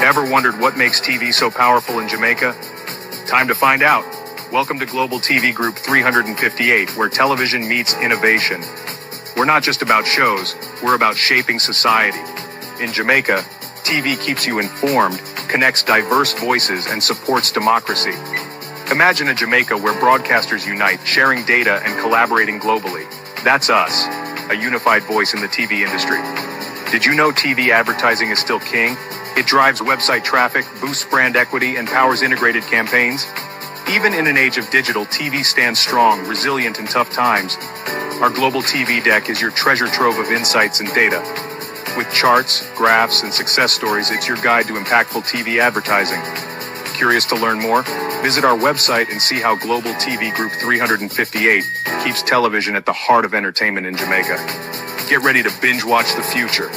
Ever wondered what makes TV so powerful in Jamaica? Time to find out. Welcome to Global TV Group 358, where television meets innovation. We're not just about shows, we're about shaping society. In Jamaica, TV keeps you informed, connects diverse voices, and supports democracy. Imagine a Jamaica where broadcasters unite, sharing data and collaborating globally. That's us, a unified voice in the TV industry. Did you know TV advertising is still king? It drives website traffic, boosts brand equity, and powers integrated campaigns. Even in an age of digital, TV stands strong, resilient in tough times. Our global TV deck is your treasure trove of insights and data. With charts, graphs, and success stories, it's your guide to impactful TV advertising. Curious to learn more? Visit our website and see how Global TV Group 358 keeps television at the heart of entertainment in Jamaica. Get ready to binge watch the future.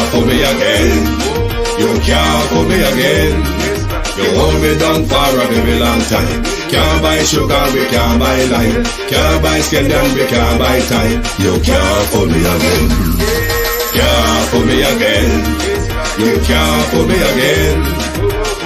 For me again, you can't for me again. You hold me down for a very long time. Can't buy sugar, we can't buy lime. Can't buy scallion, we can't buy time. You can't for me again. Can't for me again. You can't for me again.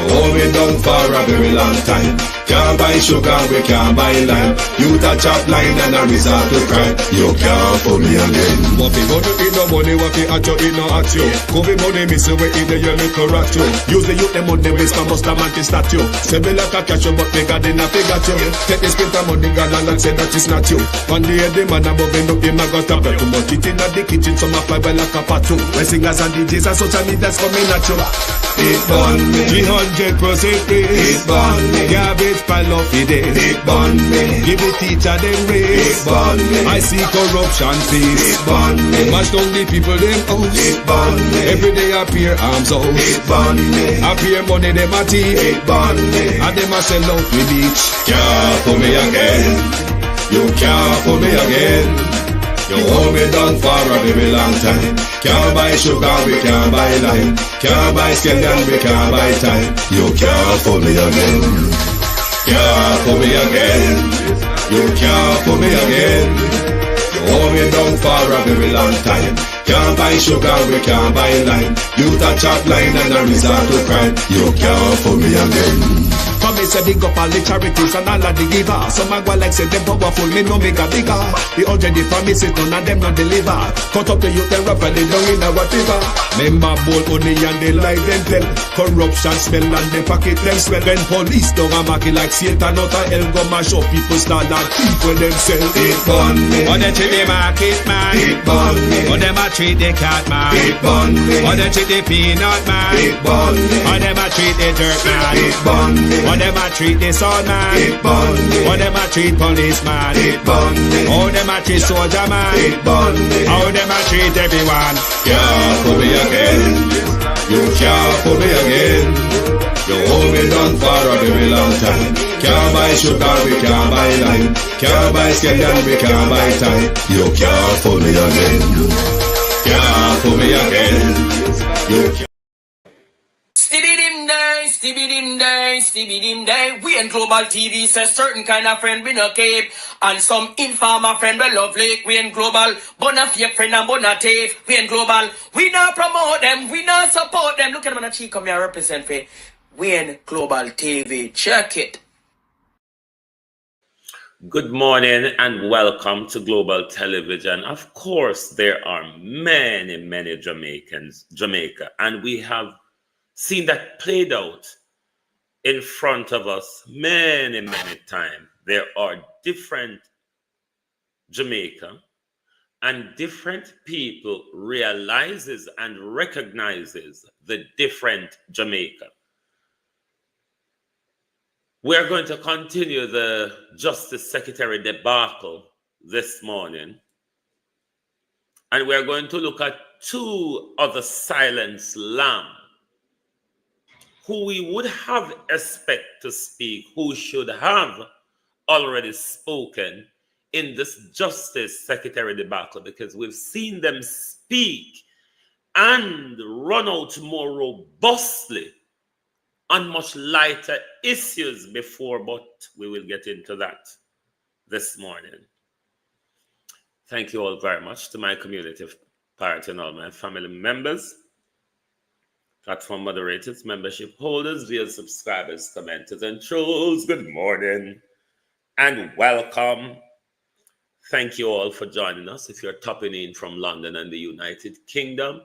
Hold me down for a very long time. Can't buy sugar, we can't buy lime. You touch up line and a resort to crime. You can't for me again. What fi go to eat no money, what fi at you, eat no at you. Covid money, miss you, we eat the your little rat you. Use the youth, them money, waste and bust a man to statue. Say me like a catch you, but bigger than a figure you. Take the spit of money, girl, and say that it's not you. On the head, the man above him, look him, I got a bet too much. It in the kitchen, some fly well like a patu. When singers and DJs and social media's coming at you. It burn me 300% raise. It burn me Garbage pile of it is. It burn me Give the teacher them raise. It burn me I see corruption face. It burn me Mash down the people them house. It burn me Every day appear arms out. It burn me Appear money them a thief. It burn me And them a sell out with each. Can't for me again. You can't for me again. You hold me down for a very long time. Can't buy sugar, we can't buy lime. Can't buy scallion, we can't buy time. You can't for me again. Can't for me again. You can't for me again. You hold me down for a very long time. Can't buy sugar, we can't buy lime. You touch up line and a resort to crime. You can't for me again. Come me say big up all the charities and all of the givers. Some a go like say them powerful, me no make a bigger. The 100 the promises, none of them not deliver. Cut up the youth, they rough and they down in a whatever. Member bold only and they lie them tell. Corruption smell and they pocket them smell. When police don't a market like Satan out of hell, go mash up people start and thief for themselves. It burn me Or they treat the market man. It burn me Or them a treat the cat man. It burn me Or they treat the peanut man. It burn me Or them a treat the dirt man. It burn me Or them a treat the sword man. It burn me Or them a treat policeman. It burn me Or them a treat soldier man. It burn me Or them a treat everyone. Can't for me again. You can't for me again. You hold me down for a very long time. Can't buy sugar, we can't buy lime. Can't buy scallion, we can't buy time. You can't for me again. Can't for me again. You can't. Stevie dim day. We in Global TV says certain kind of friend we no cape. And some informer friend we love lake. We in Global, bona fake friend and bona tape. We in Global, we not promote them, we not support them. Look at them on the cheek, come here represent for. We in Global TV, check it. Good morning and welcome to Global Television. Of course, there are many Jamaica, and we have seen that played out in front of us many times. There are different Jamaica, and different people realizes and recognizes the different Jamaica. We are going to continue the Justice Secretary debacle this morning. And we are going to look at two other silenced lambs who we would have expect to speak, who should have already spoken in this Justice Secretary debacle, because we've seen them speak and run out more robustly on much lighter issues before, but we will get into that this morning. Thank you all very much to my community party and all my family members, platform moderators, membership holders, viewers, subscribers, commenters, and trolls. Good morning and welcome. Thank you all for joining us. If you're tapping in from London and the United Kingdom,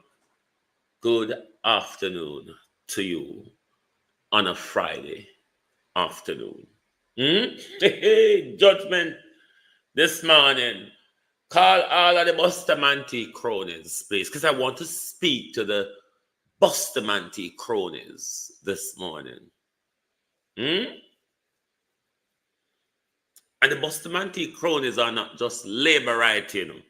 good afternoon to you on a Friday afternoon. Judgment this morning. Call all of the Bustamante cronies, please, because I want to speak to the Bustamante cronies this morning. And the Bustamante cronies are not just labor right, you know.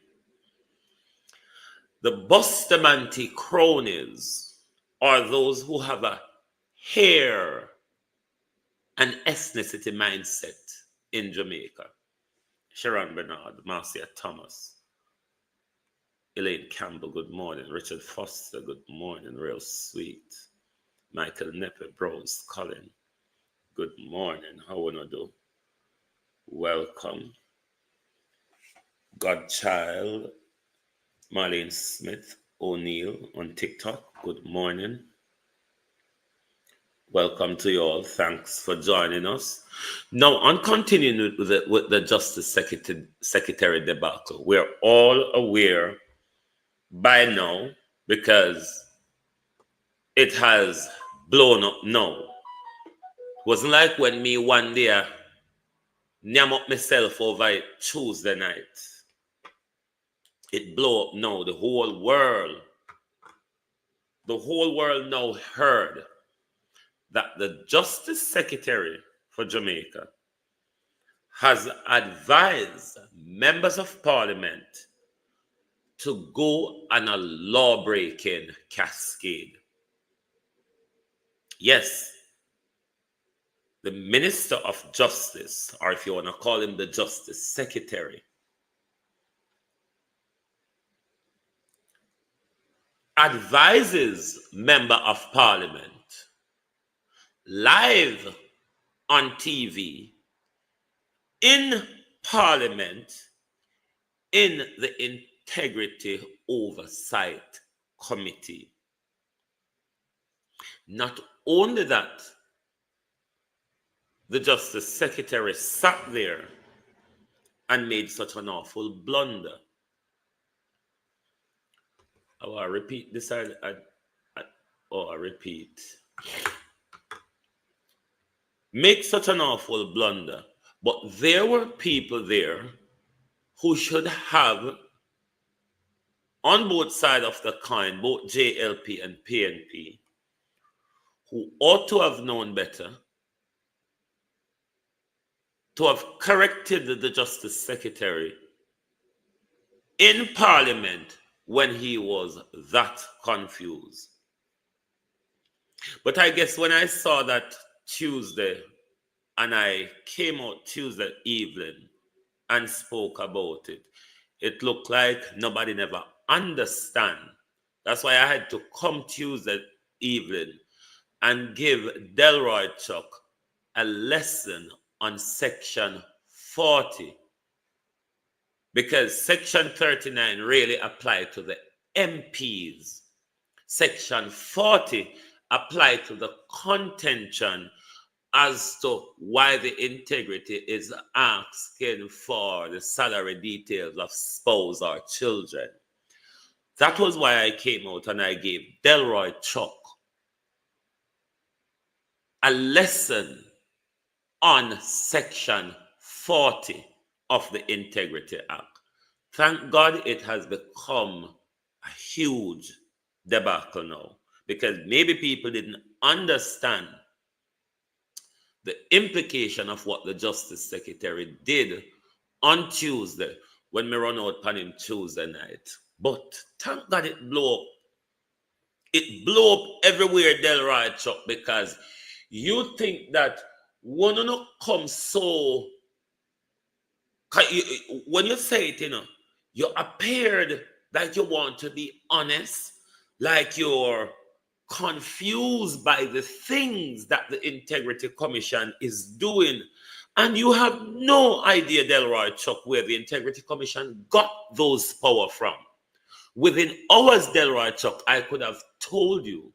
The Bustamante cronies are those who have a hair and ethnicity mindset in Jamaica. Sharon Bernard, Marcia Thomas, Elaine Campbell, good morning. Richard Foster, good morning. Real sweet. Michael Neppe, Brose, Colin, good morning. How wanna do? Welcome. Godchild, Marlene Smith, O'Neill on TikTok, good morning. Welcome to you all. Thanks for joining us. Now, on continuing with the Justice Secretary debacle, we're all aware by now, because it has blown up now. It wasn't like when me one day nyam up myself over it Tuesday night. It blew up now. The whole world now heard that the Justice Secretary for Jamaica has advised members of Parliament to go on a law-breaking cascade. Yes, the Minister of Justice, or if you want to call him the Justice Secretary, advises member of Parliament live on TV, in Parliament, in the Integrity Oversight Committee. Not only that, the Justice Secretary sat there and made such an awful blunder. I will repeat this. I repeat. Make such an awful blunder. But there were people there who should have, on both sides of the coin, both JLP and PNP, who ought to have known better, to have corrected the Justice Secretary in Parliament when he was that confused. But I guess when I saw that Tuesday, and I came out Tuesday evening and spoke about it, it looked like nobody never understand. That's why I had to come Tuesday evening and give Delroy Chuck a lesson on Section 40, because Section 39 really applied to the MPs. Section 40 applied to the contention as to why the Integrity is asking for the salary details of spouse or children. That was why I came out and I gave Delroy Chuck a lesson on Section 40 of the Integrity Act. Thank God it has become a huge debacle now, because maybe people didn't understand the implication of what the Justice Secretary did on Tuesday when me run out on him Tuesday night. But thank God it blew up. It blew up everywhere, Delroy Chuck, because you think that one not come so. When you say it, you appeared that you want to be honest, like you're confused by the things that the Integrity Commission is doing. And you have no idea, Delroy Chuck, where the Integrity Commission got those power from. Within hours, Delroy Chuck, I could have told you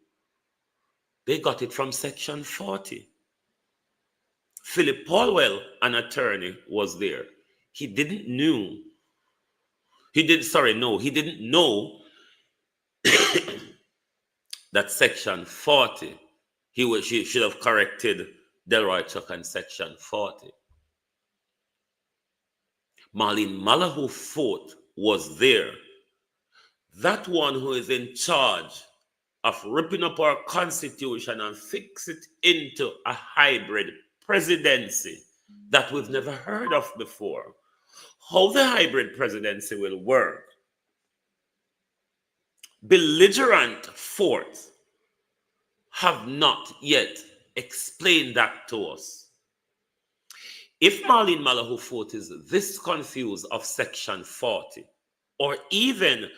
they got it from Section 40. Philip Paulwell, an attorney, was there. He didn't know. He didn't know that Section 40, she should have corrected Delroy Chuck on Section 40. Marlene Malahoo Fort was there. That one who is in charge of ripping up our constitution and fix it into a hybrid presidency that we've never heard of before. How the hybrid presidency will work. Belligerent forts have not yet explained that to us. If Marlene Malahoo Fort is this confused of Section 40, or even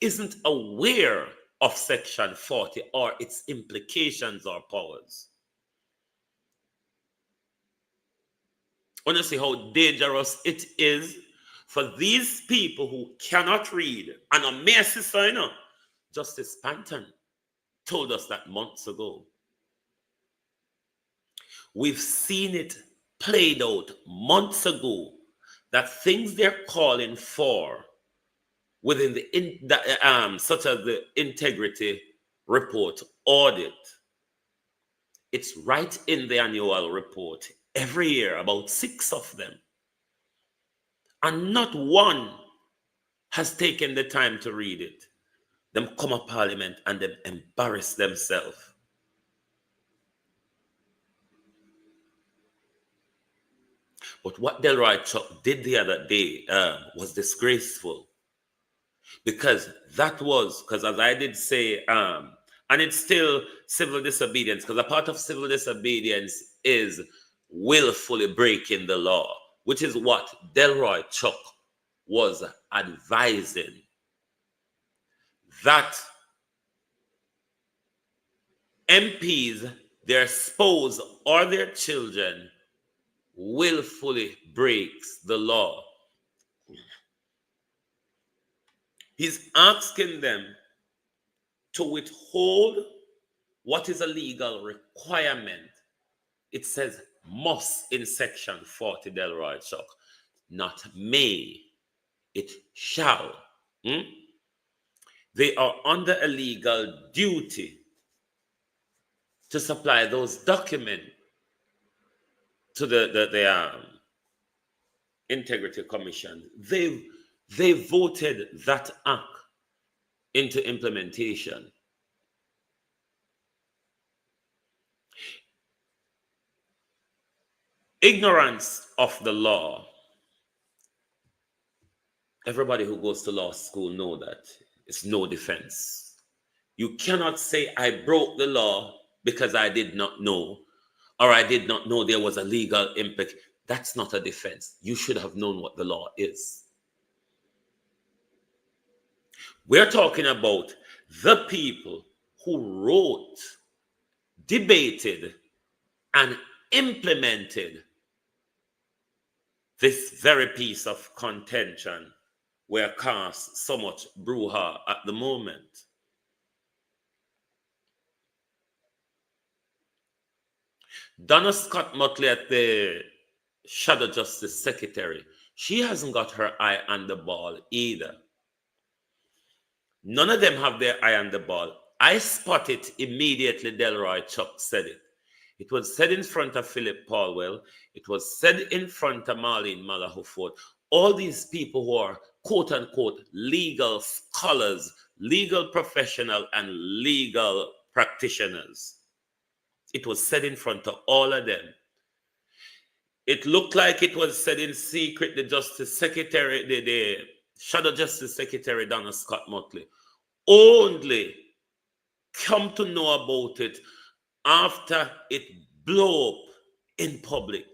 isn't aware of Section 40 or its implications or powers, want to see how dangerous it is for these people who cannot read. And a mere sister, Justice Panton told us that months ago. We've seen it played out months ago, that things they're calling for within such as the integrity report audit. It's right in the annual report every year, about 6 of them. And not one has taken the time to read it. Them come to Parliament and them embarrass themselves. But what Delroy Chuck did the other day was disgraceful. Because as I did say, and it's still civil disobedience, because a part of civil disobedience is willfully breaking the law, which is what Delroy Chuck was advising. That MPs, their spouse or their children willfully breaks the law. He's asking them to withhold what is a legal requirement. It says must in Section 40, Delroy Chuck, not may. It shall. They are under a legal duty to supply those documents to the Integrity Commission. They voted that act into implementation. Ignorance of the law. Everybody who goes to law school know that it's no defense. You cannot say I broke the law because I did not know, or I did not know there was a legal impact. That's not a defense. You should have known what the law is. We're talking about the people who wrote, debated, and implemented this very piece of contention where casts so much brouhaha at the moment. Donna Scott Motley at the Shadow Justice Secretary, she hasn't got her eye on the ball either. None of them have their eye on the ball. I spot it immediately. Delroy Chuck said it. It was said in front of Philip Paulwell. It was said in front of Marlene Malahoo Fort. All these people who are quote unquote legal scholars, legal professional, and legal practitioners. It was said in front of all of them. It looked like it was said in secret. The Justice Secretary, the Shadow Justice Secretary, Donna Scott Motley, only come to know about it after it blew up in public.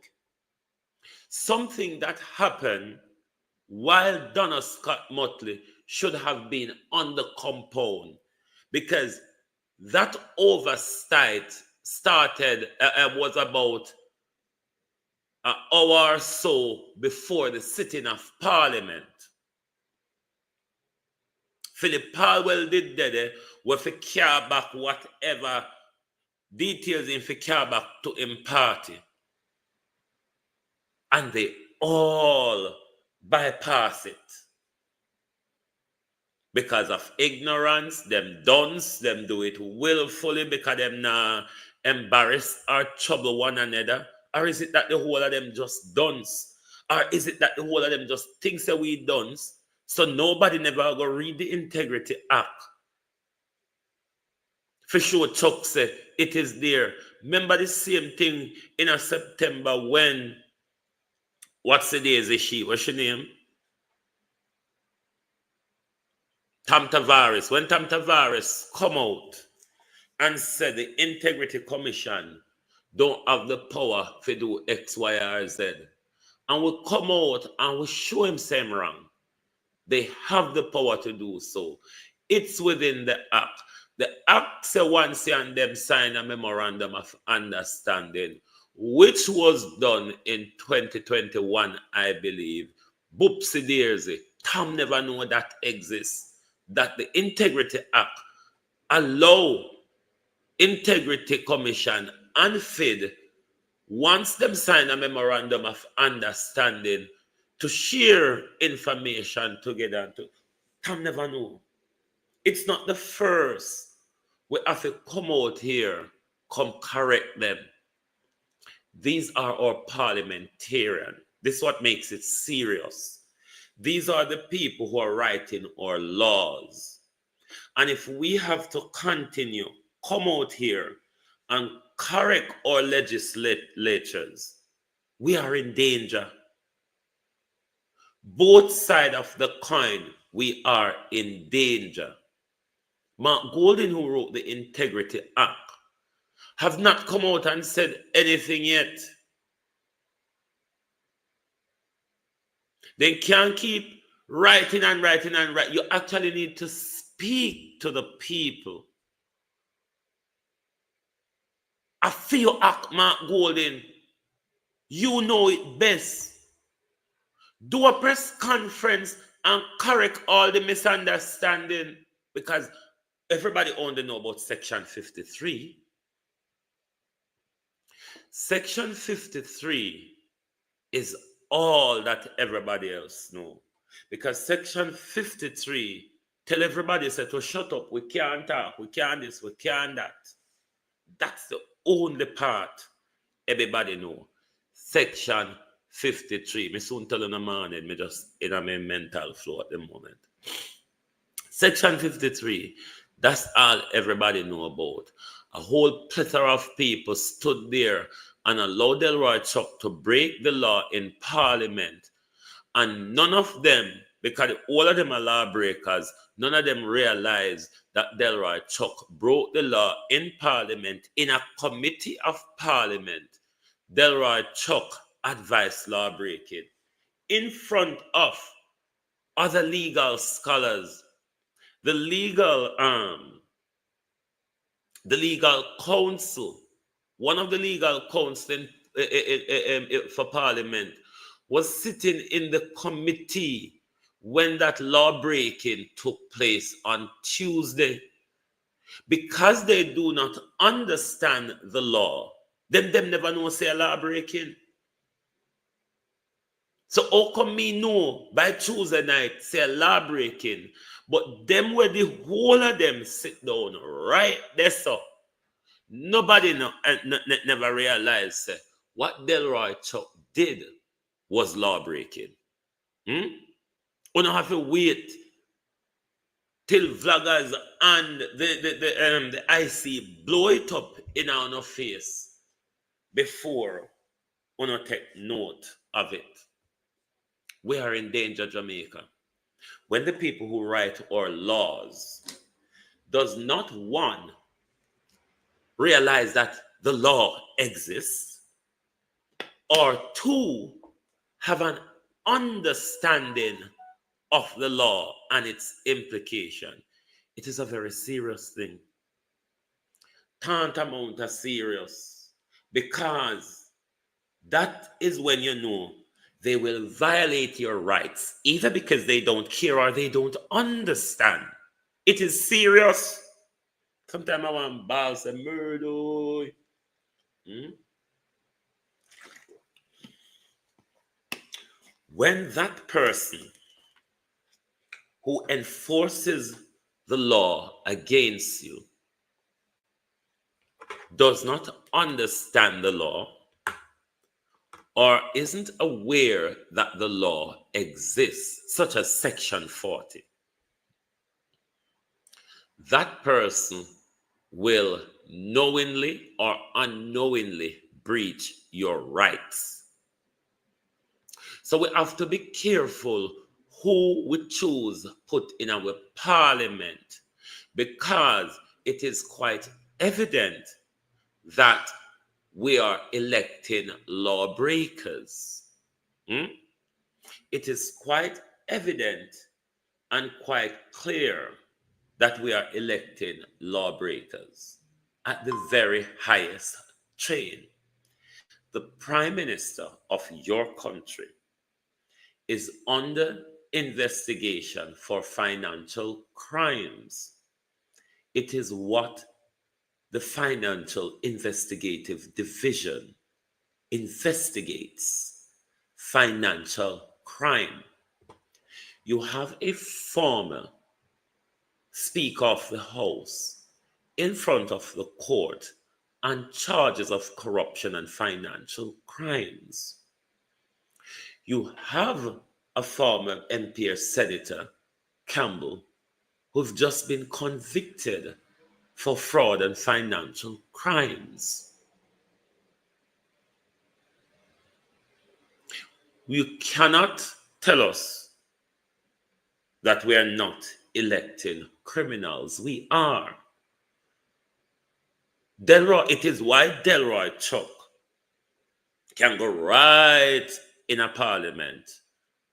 Something that happened while Donna Scott Motley should have been on the compound, because that oversight was about an hour or so before the sitting of Parliament. Philip Palwell did that with a care back whatever details in for care back to him party. And they all bypass it. Because of ignorance, them dunce, them do it willfully because them not embarrass or trouble one another. Or is it that the whole of them just dunce? Or is it that the whole of them just thinks that we dunce? So nobody never go read the Integrity Act. For sure, Chuck said it is there. Remember the same thing in a September when, what's the day is she? What's her name? Tam Tavares. When Tam Tavares come out and said the Integrity Commission don't have the power to do X, Y, or Z, and we come out and we show him same wrong, they have the power to do so. It's within the act. The act say once and them sign a memorandum of understanding, which was done in 2021, I believe. Boopsie daisy. Tom never know that exists. That the Integrity Act allow Integrity Commission and FID, once them sign a memorandum of understanding, to share information together. Tom never know. It's not the first. We have to come out here, come correct them. These are our parliamentarians. This is what makes it serious. These are the people who are writing our laws. And if we have to continue, come out here and correct our legislatures, we are in danger. Both sides of the coin, we are in danger. Mark Golding, who wrote the Integrity Act, have not come out and said anything yet. They can't keep writing and writing and writing. You actually need to speak to the people. I feel act, Mark Golding. You know it best. Do a press conference and correct all the misunderstanding, because everybody only know about Section 53. Section 53 is all that everybody else know. Because Section 53 tell everybody say to shut up, we can't talk, we can't this, we can't that. That's the only part everybody know. Section 53. Me soon tell in the morning, me just in a mental flow at the moment. Section 53, that's all everybody know about. A whole plethora of people stood there and allowed Delroy Chuck to break the law in Parliament. And none of them, because all of them are lawbreakers, none of them realized that Delroy Chuck broke the law in Parliament, in a committee of Parliament. Delroy Chuck advised law breaking in front of other legal scholars. The legal counsel, one of the legal counsel for Parliament, was sitting in the committee when that law breaking took place on Tuesday. Because they do not understand the law, them never know say a law breaking. So how come me know by Tuesday night say a law breaking, but them where the whole of them sit down right there, so nobody never realized what Delroy Chuck did was law breaking. You don't have to wait till vloggers and the IC blow it up in our face before want to take note of it. We are in danger, Jamaica. When the people who write our laws does not, one, realize that the law exists, or two, have an understanding of the law and its implication, it is a very serious thing. Tantamount of serious, because that is when you know they will violate your rights, either because they don't care or they don't understand. It is serious. Sometimes I want balls and murder. When that person who enforces the law against you does not understand the law or isn't aware that the law exists, such as Section 40, that person will knowingly or unknowingly breach your rights. So we have to be careful who we choose put in our parliament, because it is quite evident that we are electing lawbreakers. It is quite evident and quite clear that we are electing lawbreakers at the very highest train. The Prime Minister of your country is under investigation for financial crimes. It is what the Financial Investigative Division investigates: financial crime. You have a former Speaker of the House in front of the court on charges of corruption and financial crimes. You have a former MP or Senator, Campbell, who've just been convicted for fraud and financial crimes. You cannot tell us that we are not electing criminals. We are. Delroy, it is why Delroy Chuck can go right in a parliament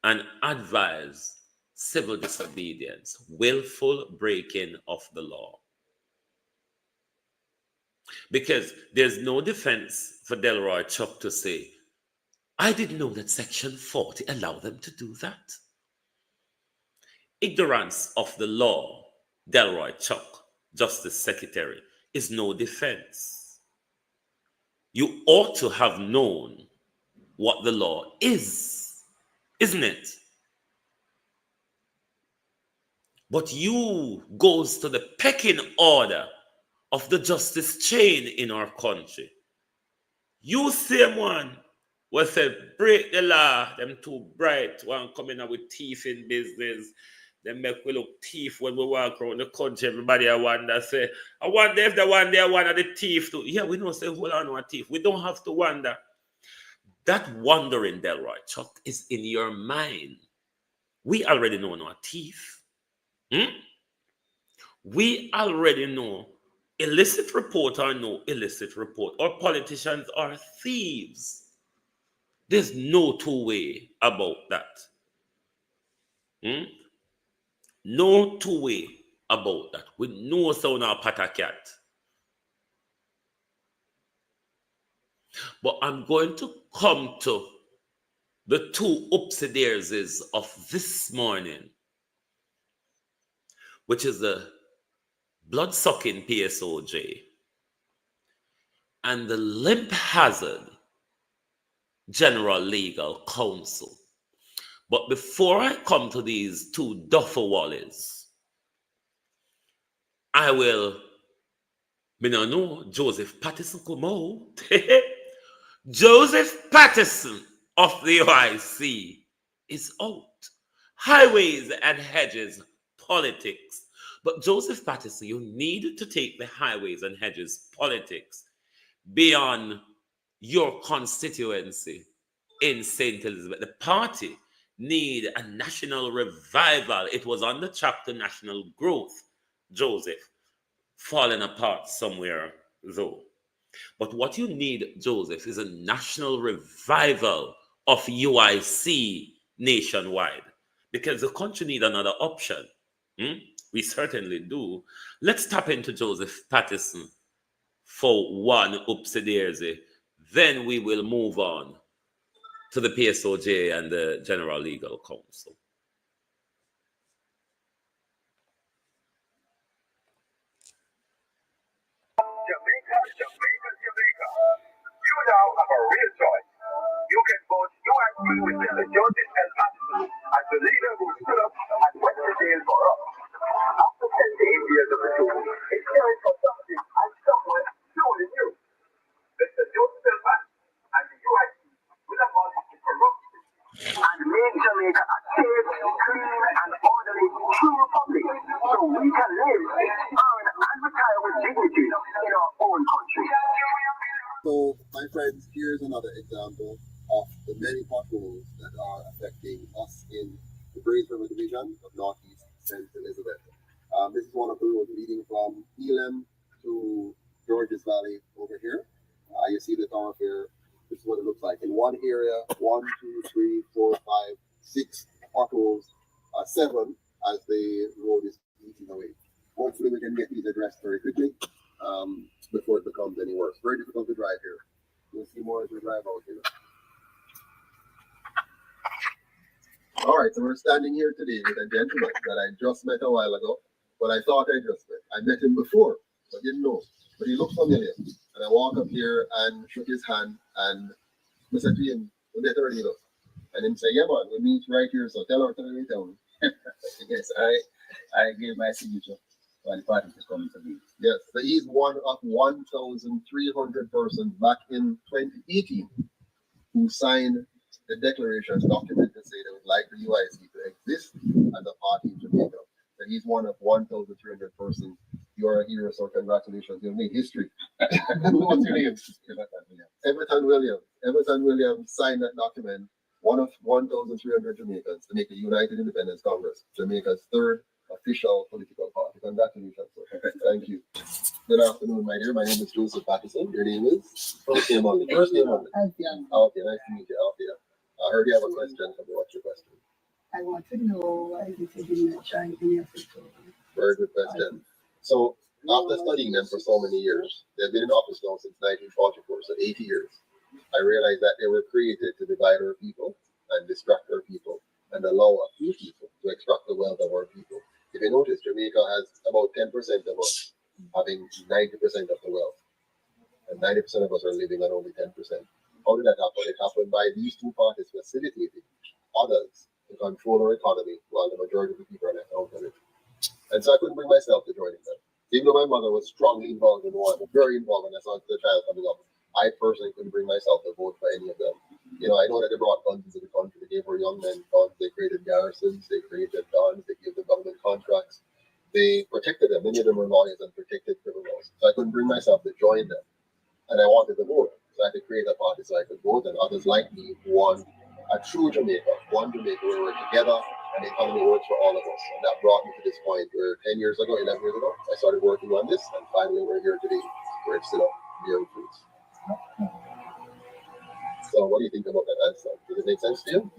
and advise civil disobedience, willful breaking of the law. Because there's no defense for Delroy Chuck to say, I didn't know that Section 40 allowed them to do that. Ignorance of the law, Delroy Chuck, Justice Secretary, is no defense. You ought to have known what the law is, isn't it? But you goes to the pecking order of the justice chain in our country. You same one will say, break the law, them too bright, one coming up with thief in business. They make we look thief when we walk around the country. Everybody I wonder, say, I wonder if the one there one of the thief too. Yeah, we don't say, hold on, no thief. We don't have to wonder. That wondering, Delroy Chuck, is in your mind. We already know no thief. We already know illicit report or no illicit report, or politicians are thieves. There's no two-way about that. No two-way about that. We know so now pata cat. But I'm going to come to the two upsidairses of this morning, which is the blood-sucking PSOJ and the limp hazard General Legal Counsel. But before I come to these two duffer-wallies, I will, know Joseph Patterson Kumo. Joseph Patterson of the UIC is out. Highways and hedges politics. But Joseph Patterson, you need to take the highways and hedges politics beyond your constituency in St. Elizabeth. The party need a national revival. It was on the track to national growth, Joseph, falling apart somewhere though. But what you need, Joseph, is a national revival of UIC nationwide, because the country need another option. We certainly do. Let's tap into Joseph Patterson for one oopsie daisy. Then we will move on to the PSOJ and the General Legal Counsel. Jamaica. You now have a real choice. You can vote UIC with Mr. Joseph L. Patterson as the leader who stood up and went to jail for us. After 10 to 8 years of the tour, it's time for something and someone truly new. Mr. Joseph L. Patterson and the UIC will abolish the corruption and make Jamaica a safe, clean, and orderly true republic so we can live, earn, and retire with dignity in our own country. So, my friends, here's another example of the many potholes that are affecting us in the Brace River Division of Northeast St. Elizabeth. This is one of the roads leading from Elam to Georges Valley over here. You see the thoroughfare. This is what it looks like. In one area, 1, 2, 3, 4, 5, 6 potholes, 7 as the road is eating away. Hopefully we can get these addressed very quickly before it becomes any worse. Very difficult to drive here. You'll see more as we drive out here. All right, so we're standing here today with a gentleman that I just met a while ago, but I thought I just met. I met him before, but didn't know. But he looked familiar. And I walk up here and shook his hand, and I said to him, "We met already, look." And him say, "Yeah, man, we meet right here, so tell her to me down." Yes, I gave my signature while the party is coming to me. Yes, so he's one of 1,300 persons back in 2018 who signed the declaration document to say they would like the UIC to exist as a party in Jamaica. So he's one of 1,300 persons. You are a hero, so congratulations. You've made history. What's your name? Everton Williams. Everton Williams signed that document, one of 1,300 Jamaicans, to make the United Independence Congress, Jamaica's third official political party. Congratulations, sir. Thank you. Good afternoon, my dear. My name is Joseph Patterson. Your name is? First name only. First name only. Okay, nice to meet you, Althea. I heard you have a question for me. What's your question? I want to know why you didn't try any of it. Very good question. So, after studying them for so many years, they've been in office now since 1944, so 80 years. I realized that they were created to divide our people and distract our people and allow a few people to extract the wealth of our people. If you notice, Jamaica has about 10% of us having 90% of the wealth, and 90% of us are living on only 10%. How did that happen? It happened by these two parties facilitating others to control our economy while the majority of the people are left out of it. And so I couldn't bring myself to joining them. Even though my mother was strongly involved in one, very involved, and I saw the child coming up, I personally couldn't bring myself to vote for any of them. You know, I know that they brought guns into the country. They gave our young men guns. They created garrisons. They created guns. They gave them government contracts. They protected them. Many of them were lawyers and protected criminals. So I couldn't bring myself to join them. And I wanted to vote. So I had to create a party so I could vote. And others like me want a true Jamaica, one Jamaica where we're together and the economy works for all of us. And that brought me to this point where 10 years ago, 11 years ago, I started working on this. And finally, we're here today where it's still up bearing fruits. So what do you think about that answer? Does it make sense to you?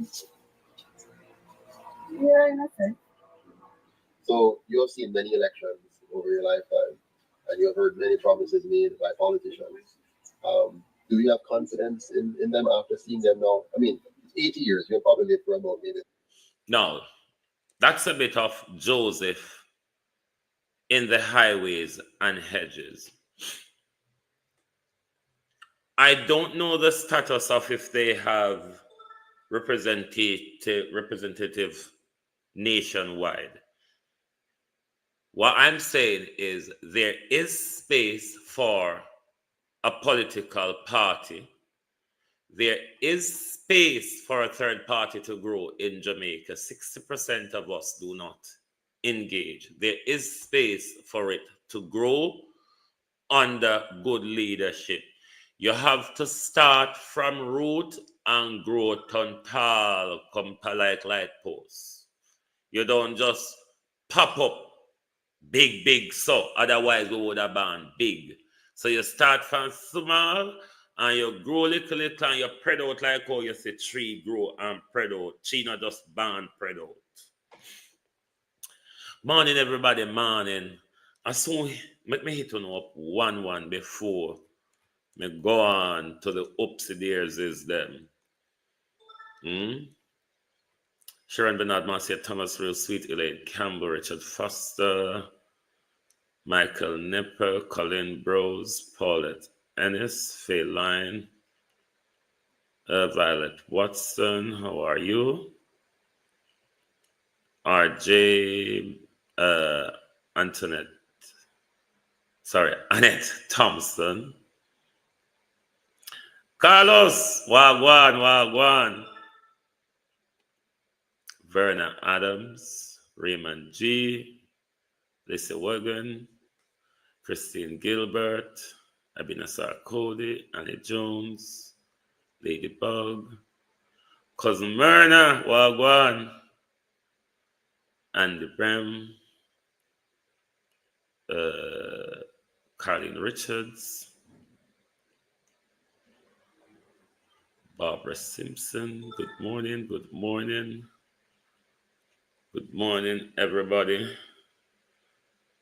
Yeah, in a sense. So you have seen many elections over your lifetime, and you have heard many promises made by politicians. Do you have confidence in them after seeing them now? I mean, 80 years, you'll probably live for about maybe. No, that's a bit of Joseph in the highways and hedges. I don't know the status of if they have representative nationwide. What I'm saying is there is space for a political party. There is space for a third party to grow in Jamaica. 60% of us do not engage. There is space for it to grow under good leadership. You have to start from root and grow turn tall, come like light posts. You don't just pop up big, so otherwise we would have been big. So you start from small and you grow little and you spread out like how you see tree grow and spread out. China just born spread out. Morning, everybody, morning. I saw make me hit on up 1-1 before me go on to the upstairs is them. Sharon Bernard Marcia, Thomas Real Sweet, Elaine Campbell, Richard Foster, Michael Nipper, Colin Brose, Paulette Ennis, Faye Line, Violet Watson, how are you? RJ Annette Thompson. Carlos, Wagwan. Verna Adams, Raymond G, Lisa Wagon, Christine Gilbert, Abinasar Cody, Annie Jones, Ladybug, Cousin Myrna, Wagwan, Andy Brem, Carlene Richards, Barbara Simpson, good morning, everybody.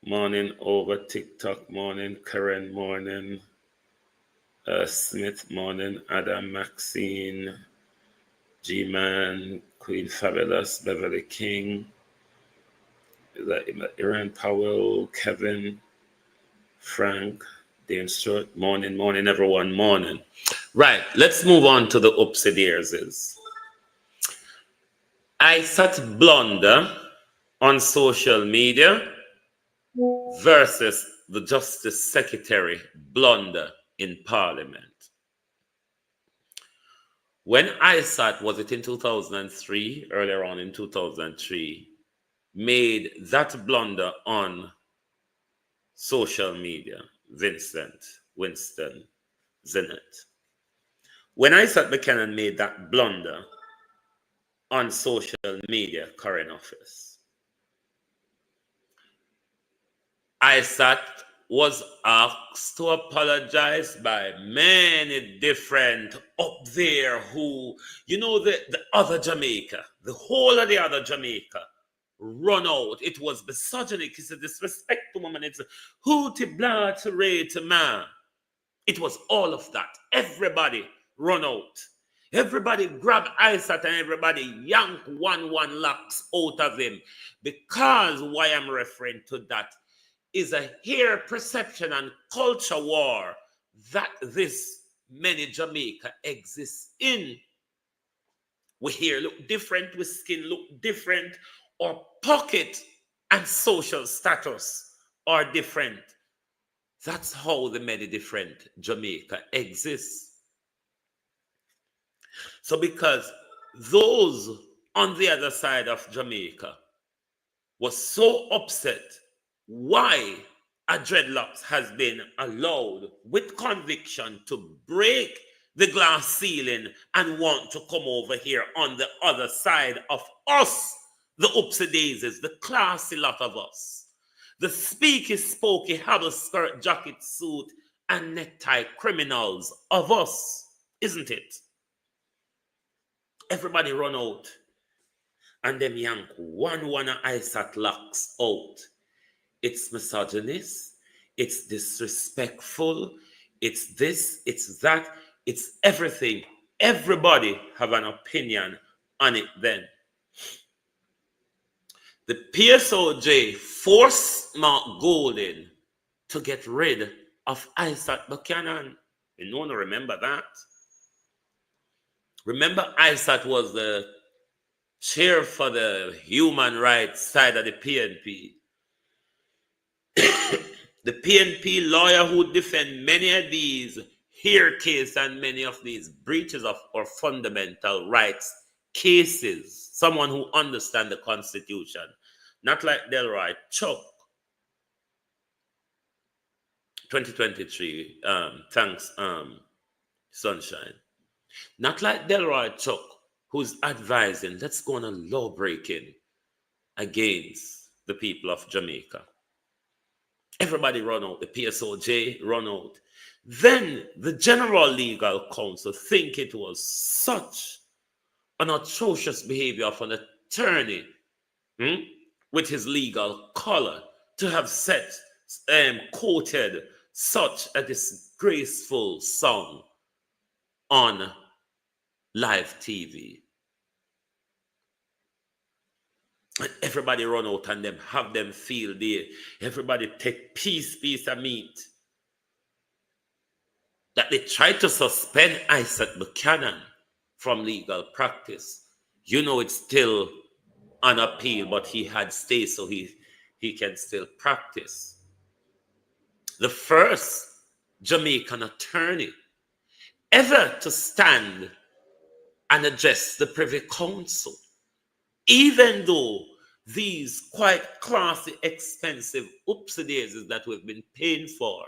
Morning over TikTok, morning, Karen, morning, Smith, morning, Adam, Maxine, G-Man, Queen Fabulous, Beverly King, Aaron Powell, Kevin, Frank, Dan Stewart, morning, everyone, morning. Right, let's move on to the upstairs. I sat blunder on social media versus the Justice Secretary blunder in Parliament. When ISAT, was it in 2003, earlier on in 2003, made that blunder on social media, Winston Zenith. When ISAT Buchanan made that blunder on social media, current office, ISAT was asked to apologize by many different up there who, the other Jamaica, the whole of the other Jamaica run out. It was misogynic, it's a disrespect to women, it's a hooty blah to ray to man. It was all of that. Everybody run out. Everybody grab ISAT and everybody yank 1 locks out of him. Because why I'm referring to that is a hair perception and culture war that this many Jamaica exists in. We hair look different, we skin look different, our pocket and social status are different. That's how the many different Jamaica exists. So because those on the other side of Jamaica was so upset why a dreadlocks has been allowed with conviction to break the glass ceiling and want to come over here on the other side of us, the upsy daisies, the classy lot of us, the speaky, spokey, habble skirt, jacket, suit, and necktie criminals of us, isn't it? Everybody run out and them yank 1 ISAT locks out. It's misogynist, it's disrespectful, it's this, it's that, it's everything. Everybody have an opinion on it then. The PSOJ forced Mark Golden to get rid of ISAT Buchanan. You don't remember that? Remember, ISAT was the chair for the human rights side of the PNP. The PNP lawyer who defend many of these here cases and many of these breaches of our fundamental rights cases. Someone who understands the Constitution. Not like Delroy Chuck. 2023. Thanks, Sunshine. Not like Delroy Chuck, who's advising, let's go on a law breaking against the people of Jamaica. Everybody run out. The PSOJ run out. Then the General Legal Counsel think it was such an atrocious behavior of an attorney with his legal color to have quoted such a disgraceful song on live TV. And everybody run out and them have them feel there. Everybody take piece of meat. That they tried to suspend Isaac Buchanan from legal practice. You know it's still on appeal, but he had stayed so he can still practice. The first Jamaican attorney ever to stand and address the Privy Council, even though these quite classy, expensive oopsie-daisies that we've been paying for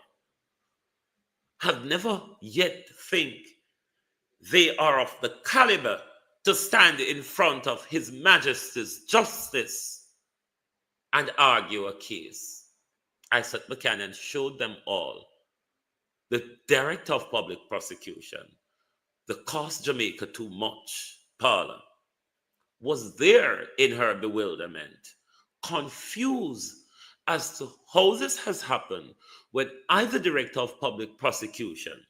have never yet think they are of the caliber to stand in front of His Majesty's justice and argue a case. Isaac Buchanan showed them all. The Director of Public Prosecution, the cost Jamaica too much, Paula, was there in her bewilderment, confused as to how this has happened when I, the Director of Public Prosecution,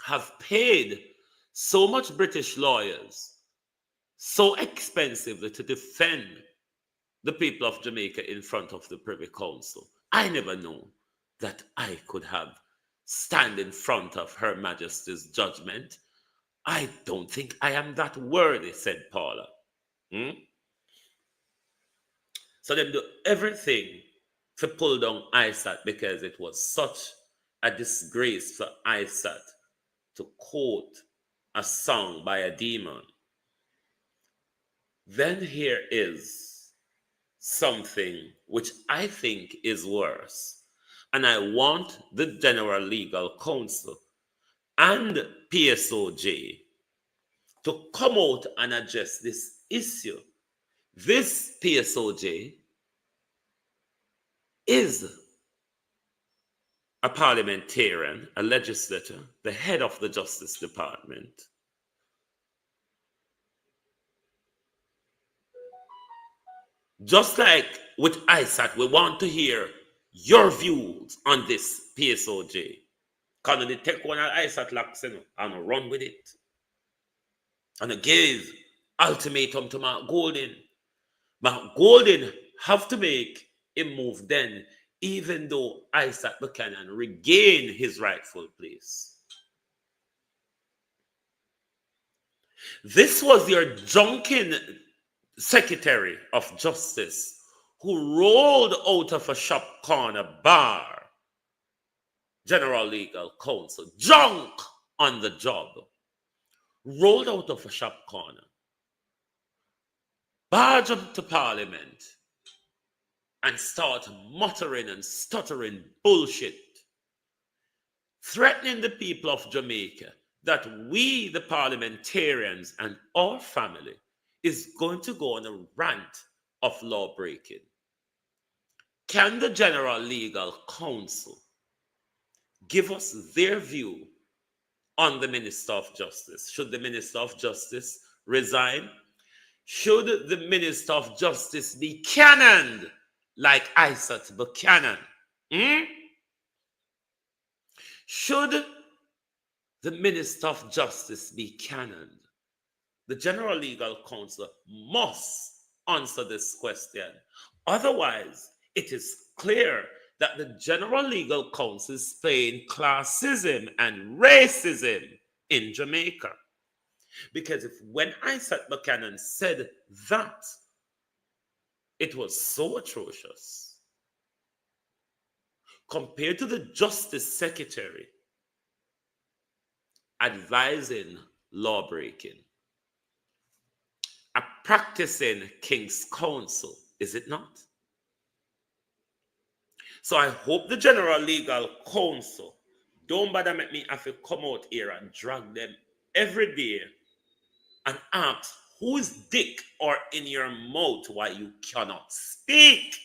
have paid so much British lawyers so expensively to defend the people of Jamaica in front of the Privy Council. I never knew that I could have stand in front of Her Majesty's judgment. I don't think I am that worthy, said Paula. So they do everything to pull down Isaac because it was such a disgrace for Isaac to quote a song by a demon. Then here is something which I think is worse. And I want the General Legal Counsel and PSOJ to come out and address this issue. This PSOJ is a parliamentarian, a legislator, the head of the Justice Department. Just like with Isaac, we want to hear your views on this PSOJ. Because they take one of Isaac locks and run with it. And they give ultimatum to Mark Golden. Mark Golden have to make a move then, even though Isaac Buchanan regained his rightful place. This was your drunken Secretary of Justice who rolled out of a shop corner bar, General Legal Counsel, drunk on the job, rolled out of a shop corner, barged up to Parliament, and start muttering and stuttering bullshit, threatening the people of Jamaica that we, the parliamentarians and our family, is going to go on a rant of law breaking. Can the General Legal Counsel give us their view on the Minister of Justice? Should the Minister of Justice resign? Should the Minister of Justice be cannoned like Isaac Buchanan? Should the Minister of Justice be cannoned? The General Legal Counsel must answer this question. Otherwise, it is clear that the General Legal Counsel is playing classism and racism in Jamaica. Because when Isaac Buchanan said that, it was so atrocious. Compared to the Justice Secretary advising law breaking, a practicing King's Counsel, is it not? So I hope the General Legal Counsel Don't bother make me have to come out here and drag them every day and ask whose dick are in your mouth why you cannot speak.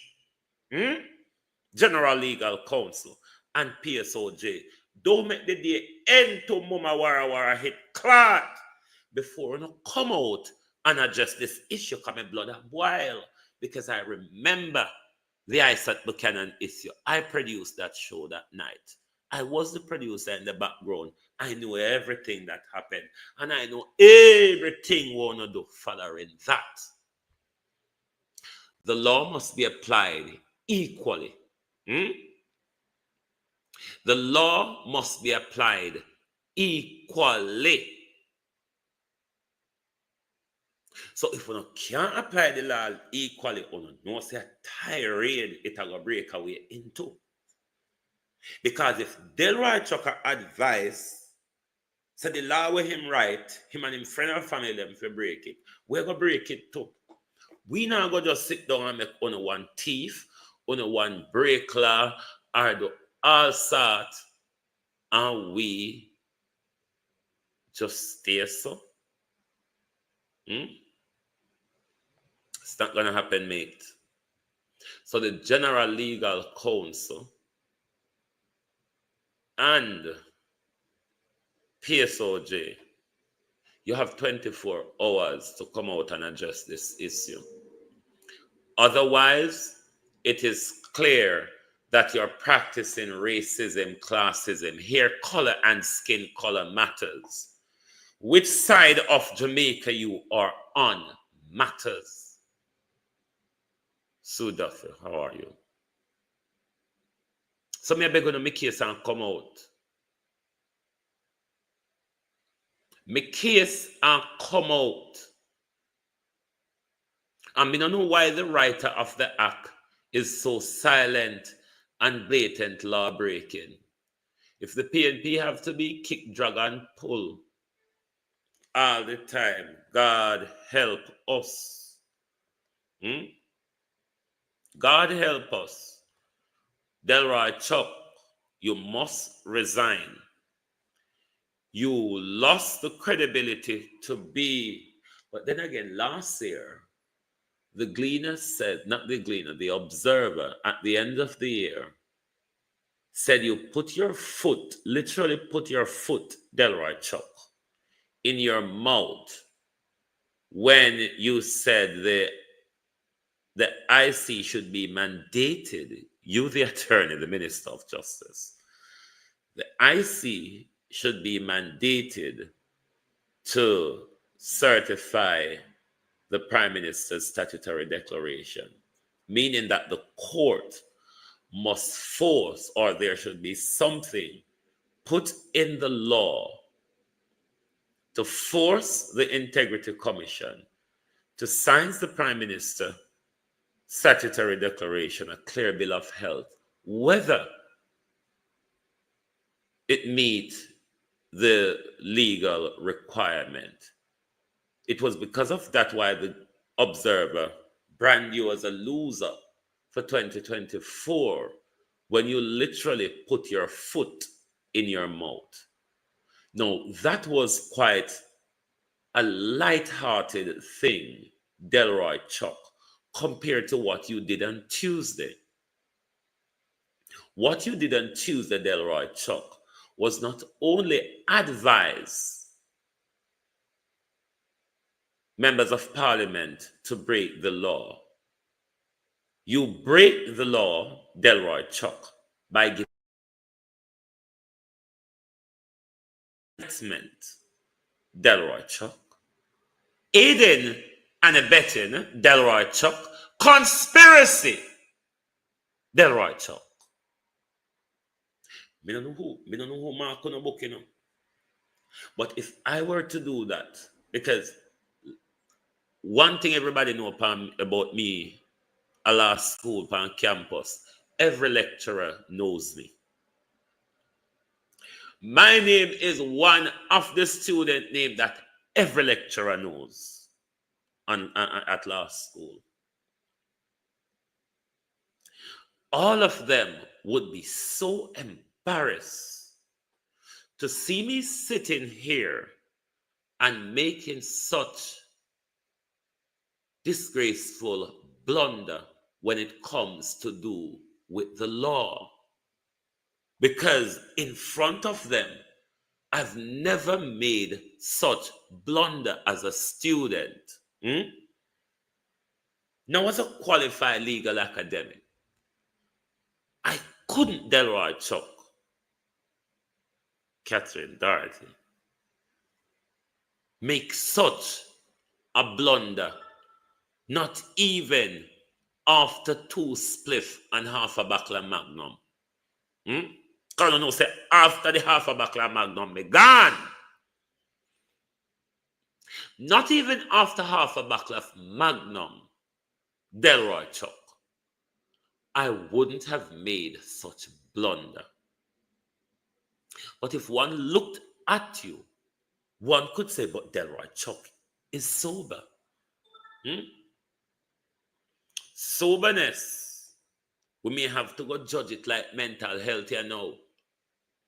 General Legal Counsel and PSOJ. Don't make the day end to Mama Wara Wara hit clot before you come out and address this issue coming blood and boil. Because I remember the Isaac Buchanan issue. I produced that show that night. I was the producer in the background. I knew everything that happened. And I know everything we want to do following that. The law must be applied equally. The law must be applied equally. So if we can't apply the law equally, we know say a tirade it will break away into. Because if Delroy Chucker advice, so the law with him right, him and him friend and family them for break it, we're going to break it too. We not going to just sit down and make on one thief, on one break law, or do all sort, and we just stay so. It's not going to happen, mate. So the General Legal Counsel and PSOJ, you have 24 hours to come out and address this issue. Otherwise, it is clear that you're practicing racism, classism, hair color and skin color matters. Which side of Jamaica you are on matters. Sue Duffy, how are you? So me beg on my case and come out. My case and come out. And me don't know why the writer of the act is so silent and blatant law breaking. If the PNP have to be kick, drag, and pull all the time, God help us. God help us. Delroy Chuck, you must resign. You lost the credibility to be, but then again, last year, the Gleaner said, not the Gleaner, the Observer, at the end of the year, said you put your foot, literally put your foot, Delroy Chuck, in your mouth when you said the IC should be mandated, you the attorney, the Minister of Justice, the IC should be mandated to certify the Prime Minister's statutory declaration, meaning that the court must force, or there should be something put in the law to force the Integrity Commission to sign the Prime Minister statutory declaration, a clear bill of health, whether it meets the legal requirement. It was because of that why the Observer brand you as a loser for 2024 when you literally put your foot in your mouth. Now, that was quite a light-hearted thing, Delroy Chuck, compared to what you did on Tuesday. What you did on Tuesday, Delroy Chuck, was not only advise members of parliament to break the law. You break the law, Delroy Chuck, by giving Delroy Chuck, aiding and abetting Delroy Chuck, conspiracy, Delroy Chuck. Me don't know who mark on a book, you know. But if I were to do that, because one thing everybody know about me, a last school on campus, every lecturer knows me. My name is one of the student name that every lecturer knows at last school. All of them would be so embarrassed to see me sitting here and making such disgraceful blunder when it comes to do with the law. Because in front of them, I've never made such blunder as a student. Now, as a qualified legal academic, I couldn't, Delroy Chuck, Catherine Doherty, make such a blunder, not even after 2 spliff and half a bottle of Magnum. Because you know, say after the half a bottle of Magnum be gone. Not even after half a bottle of Magnum, Delroy Chuck, I wouldn't have made such blunder. But if one looked at you, one could say, but Delroy Chuck is sober. Soberness, we may have to go judge it like mental health here now.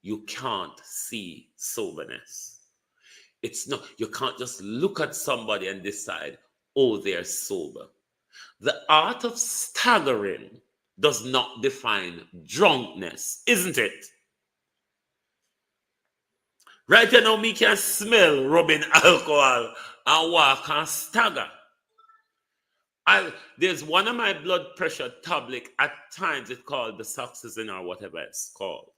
You can't see soberness. It's not, you can't just look at somebody and decide, oh, they're sober. The art of staggering does not define drunkenness, isn't it? Right now, me can smell rubbing alcohol and walk and stagger. There's one of my blood pressure tablet, at times it's called the Successin or whatever it's called.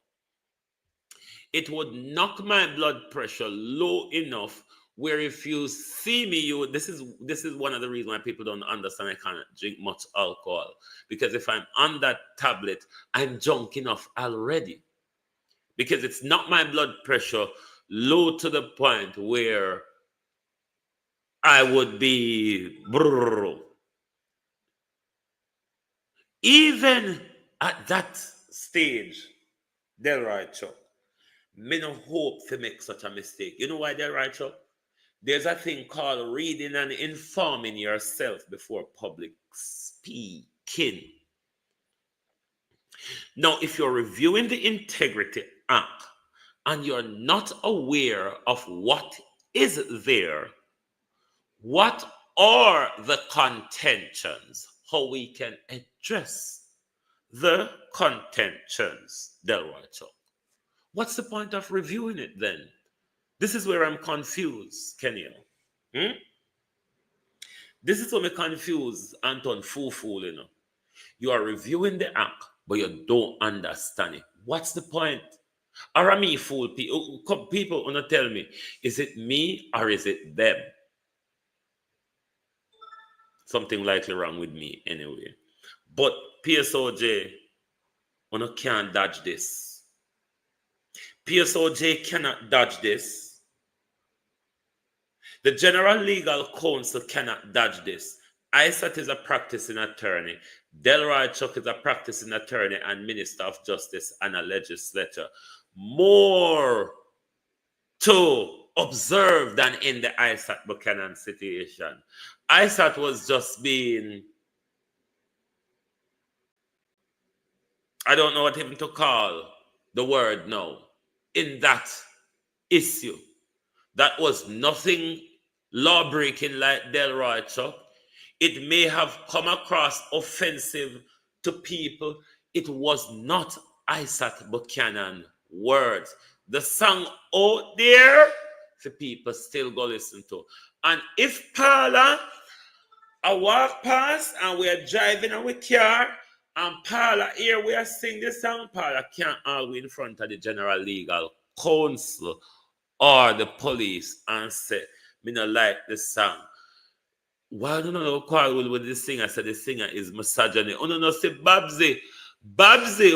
It would knock my blood pressure low enough where if you see me, this is one of the reasons why people don't understand I can't drink much alcohol. Because if I'm on that tablet, I'm drunk enough already. Because it's not my blood pressure low to the point where I would be even at that stage, Delroy Chuck, me no hope to make such a mistake. You know why, Delroy Chuck? There's a thing called reading and informing yourself before public speaking. Now, if you're reviewing the Integrity Act and you're not aware of what is there, what are the contentions, how we can address the contentions, Delroy Chuck, what's the point of reviewing it then? This is where I'm confused, Kenya. This is where I'm confused, Anton Fufu, you know. You are reviewing the act, but you don't understand it. What's the point? Are me fool people? People want to tell me, is it me or is it them? Something likely wrong with me anyway. But PSOJ, one can't dodge this. PSOJ cannot dodge this. The General Legal Counsel cannot dodge this. ISAT is a practicing attorney. Delroy Chuck is a practicing attorney and Minister of Justice and a legislator. More to observe than in the ISAT Buchanan situation. ISAT was just being, I don't know what even to call the word now, in that issue. That was nothing law-breaking like Delroy Chuck. It may have come across offensive to people. It was not Isaac Buchanan words. The song out there, the people still go listen to. And if Paula, I walk past and we're driving our car, and Paula here we are singing this song, Paula can't argue in front of the General Legal Counsel or the police and say, me not like this song. Why don't I quarrel with the singer? Said the singer is misogyny. Oh no, say Babsy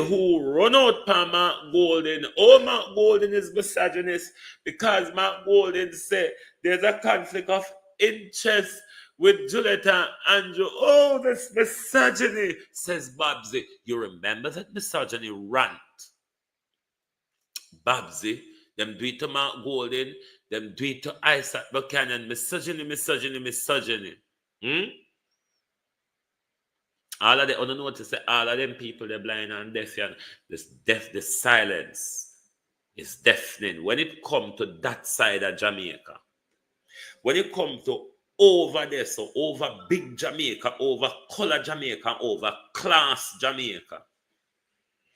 who run out for Mark Golden. Oh, Mark Golden is misogynist because Mark Golden said there's a conflict of interest with Juliet and Andrew. Oh, that's misogyny, says Babsy. You remember that misogyny rant? Babsy, them do it to Mark Golden, them do it to Isaac Buchanan. Misogyny. All of them, I don't know what to say, all of them people, they're blind and deaf, and this silence. is deafening when it comes to that side of Jamaica. When it comes to over there, so over big Jamaica, over color Jamaica, over class Jamaica,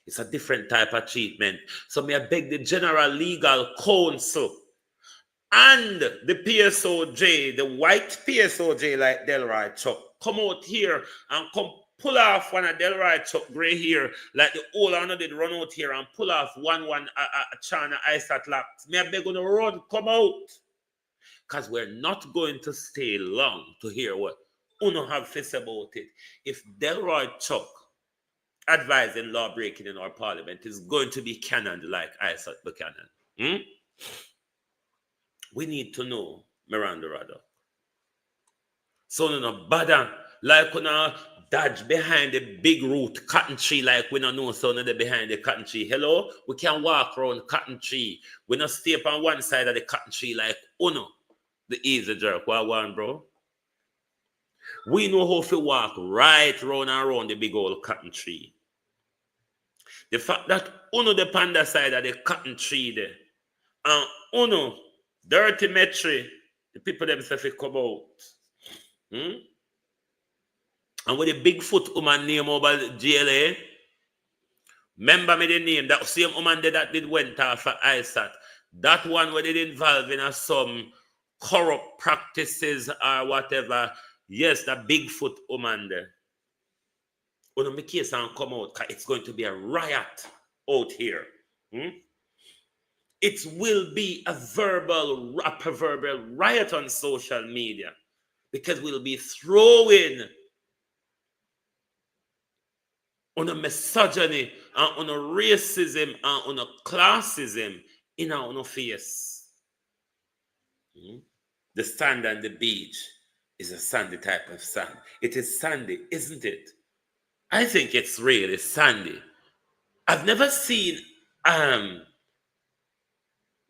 it's a different type of treatment. So may I beg the General Legal Counsel and the PSOJ, the white PSOJ like Delroy Chuck, come out here and come pull off one of Delroy Chuck gray here, like the old one did run out here and pull off one China ice at locks. May I beg on the road, come out. Because we're not going to stay long to hear what Uno have to say about it. If Delroy Chuck advising law breaking in our parliament is going to be cannoned like Isaac Buchanan, we need to know Miranda Raddock. So no bother like when I dodge behind the big root cotton tree like we don't know so they behind the cotton tree. Hello? We can walk around cotton tree. We not stay up on one side of the cotton tree like Uno, the easy jerk. What one, bro? We know how to walk right round and around the big old cotton tree. The fact that Uno the panda side of the cotton tree there, and Uno dirty metry, the people themselves come out. And with the Bigfoot woman name over GLA, remember me the name, that same woman that did went off for ISAT. That one where they involved in some corrupt practices or whatever. Yes, the Bigfoot woman there. When the case and come out, it's going to be a riot out here. It will be a proverbial riot on social media because we'll be throwing on a misogyny and on a racism and on a classism in our face. The sand on the beach is a sandy type of sand. It is sandy, isn't it? I think it's really sandy. I've never seen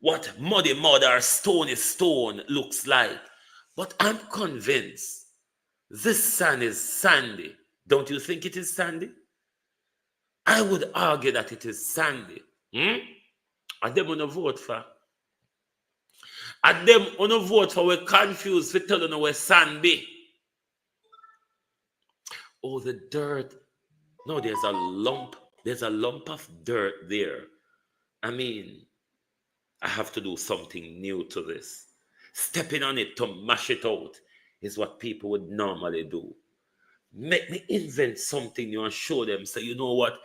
what muddy mud or stony stone looks like, but I'm convinced this sand is sandy. Don't you think it is sandy? I would argue that it is sandy. And them on a vote for. And them on a vote for we're confused for telling them where sand be. Oh, the dirt. No, there's a lump of dirt there. I mean, I have to do something new to this. Stepping on it to mash it out is what people would normally do. Make me invent something new and show them. So you know what?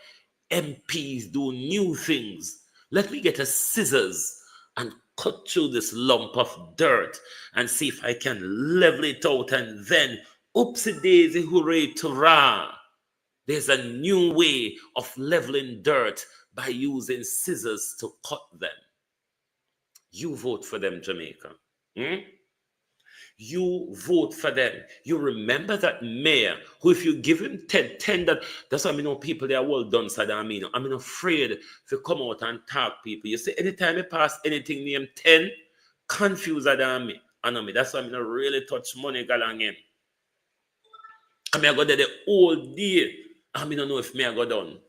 MPs do new things. Let me get a scissors and cut through this lump of dirt and see if I can level it out and then, oopsie daisy, hooray, hurrah. There's a new way of leveling dirt by using scissors to cut them. You vote for them, Jamaica. You vote for them. You remember that mayor who, if you give him 10, that's why I know people, they are well done, so I mean, I'm afraid to come out and talk people. You see, anytime I pass anything named 10, confuse me. That's why I'm not really touch money galang him. I go there the whole day. I don't know if I go down.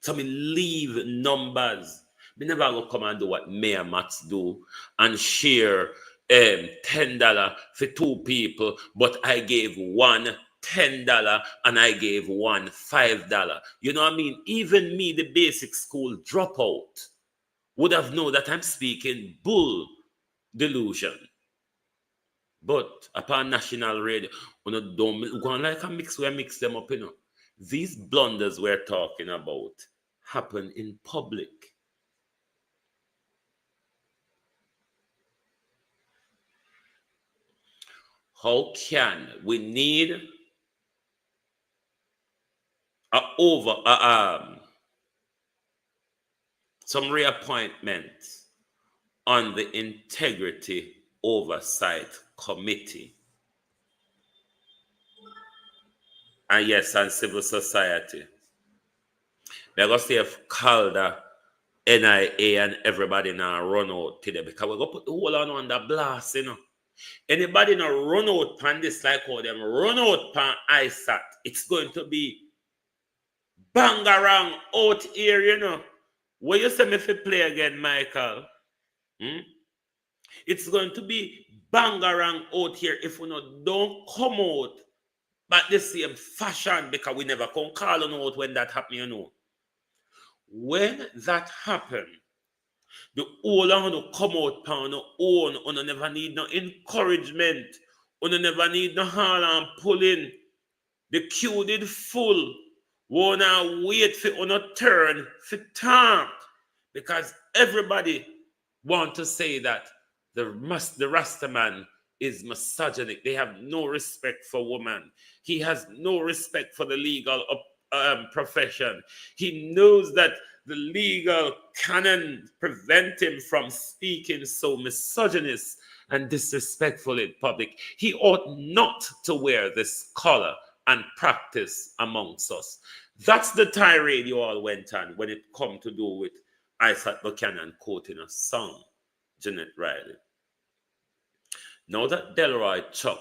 So I leave numbers. I never go come and do what Mayor Mats do and share $10 for 2 people, but I gave one $10 and I gave one $5. You know what I mean? Even me, the basic school dropout, would have known that I'm speaking bull delusion. But upon national radio, don't go on like a mix where I mix them up, These blunders we're talking about happen in public. How can we need some reappointment on the Integrity Oversight Committee? And yes, and civil society. We're going to see if Calder, NIA, and everybody now run out today because we're going to put the whole on the blast, Anybody now run out pan this like how them run out pan ISAT, it's going to be bangarang out here, What you say me if you play again, Michael? It's going to be bangarang out here if we don't come out but the same fashion because we never can call on out when that happen, you know. When that happen, the whole of you come out on your own, you never need no encouragement, you never need no haul and pulling. The queue did full. Wanna wait for on turn for talk because everybody want to say that the Rasta man is misogynic. They have no respect for women. He has no respect for the legal profession. He knows that the legal canon prevent him from speaking so misogynist and disrespectful in public. He ought not to wear this collar and practice amongst us. That's the tirade you all went on when it come to do with Isaac Buchanan quoting a song, Janet Riley. Now that Delroy Chuck,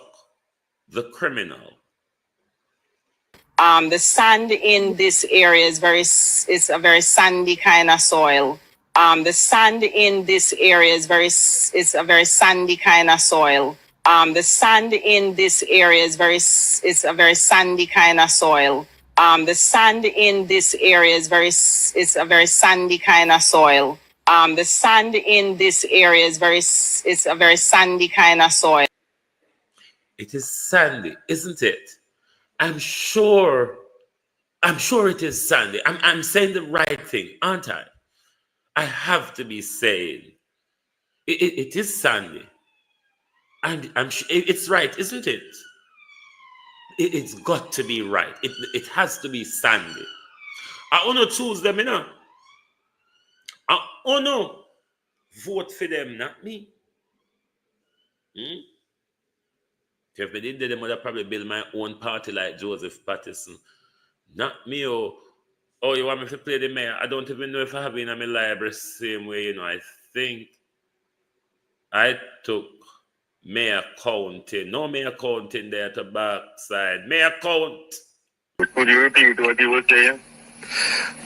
the criminal. The sand in this area is a very sandy kind of soil. The sand in this area is a very sandy kind of soil. The sand in this area is a very sandy kind of soil. The sand in this area is a very sandy kind of soil. The sand in this area is a very sandy kind of soil. It is sandy, isn't it? I'm sure it is sandy. I'm saying the right thing, aren't I? I have to be saying it is sandy. And I'm sure it's right, isn't it? It's got to be right. It has to be sandy. I want to choose them, you know. I want to vote for them, not me. If I did, they would have probably build my own party like Joseph Patterson. Not me, oh, you want me to play the mayor? I don't even know if I have it in my library same way, you know. I think I took Mayor County. No Mayor County there to backside. Mayor Count. Could you repeat what you were saying?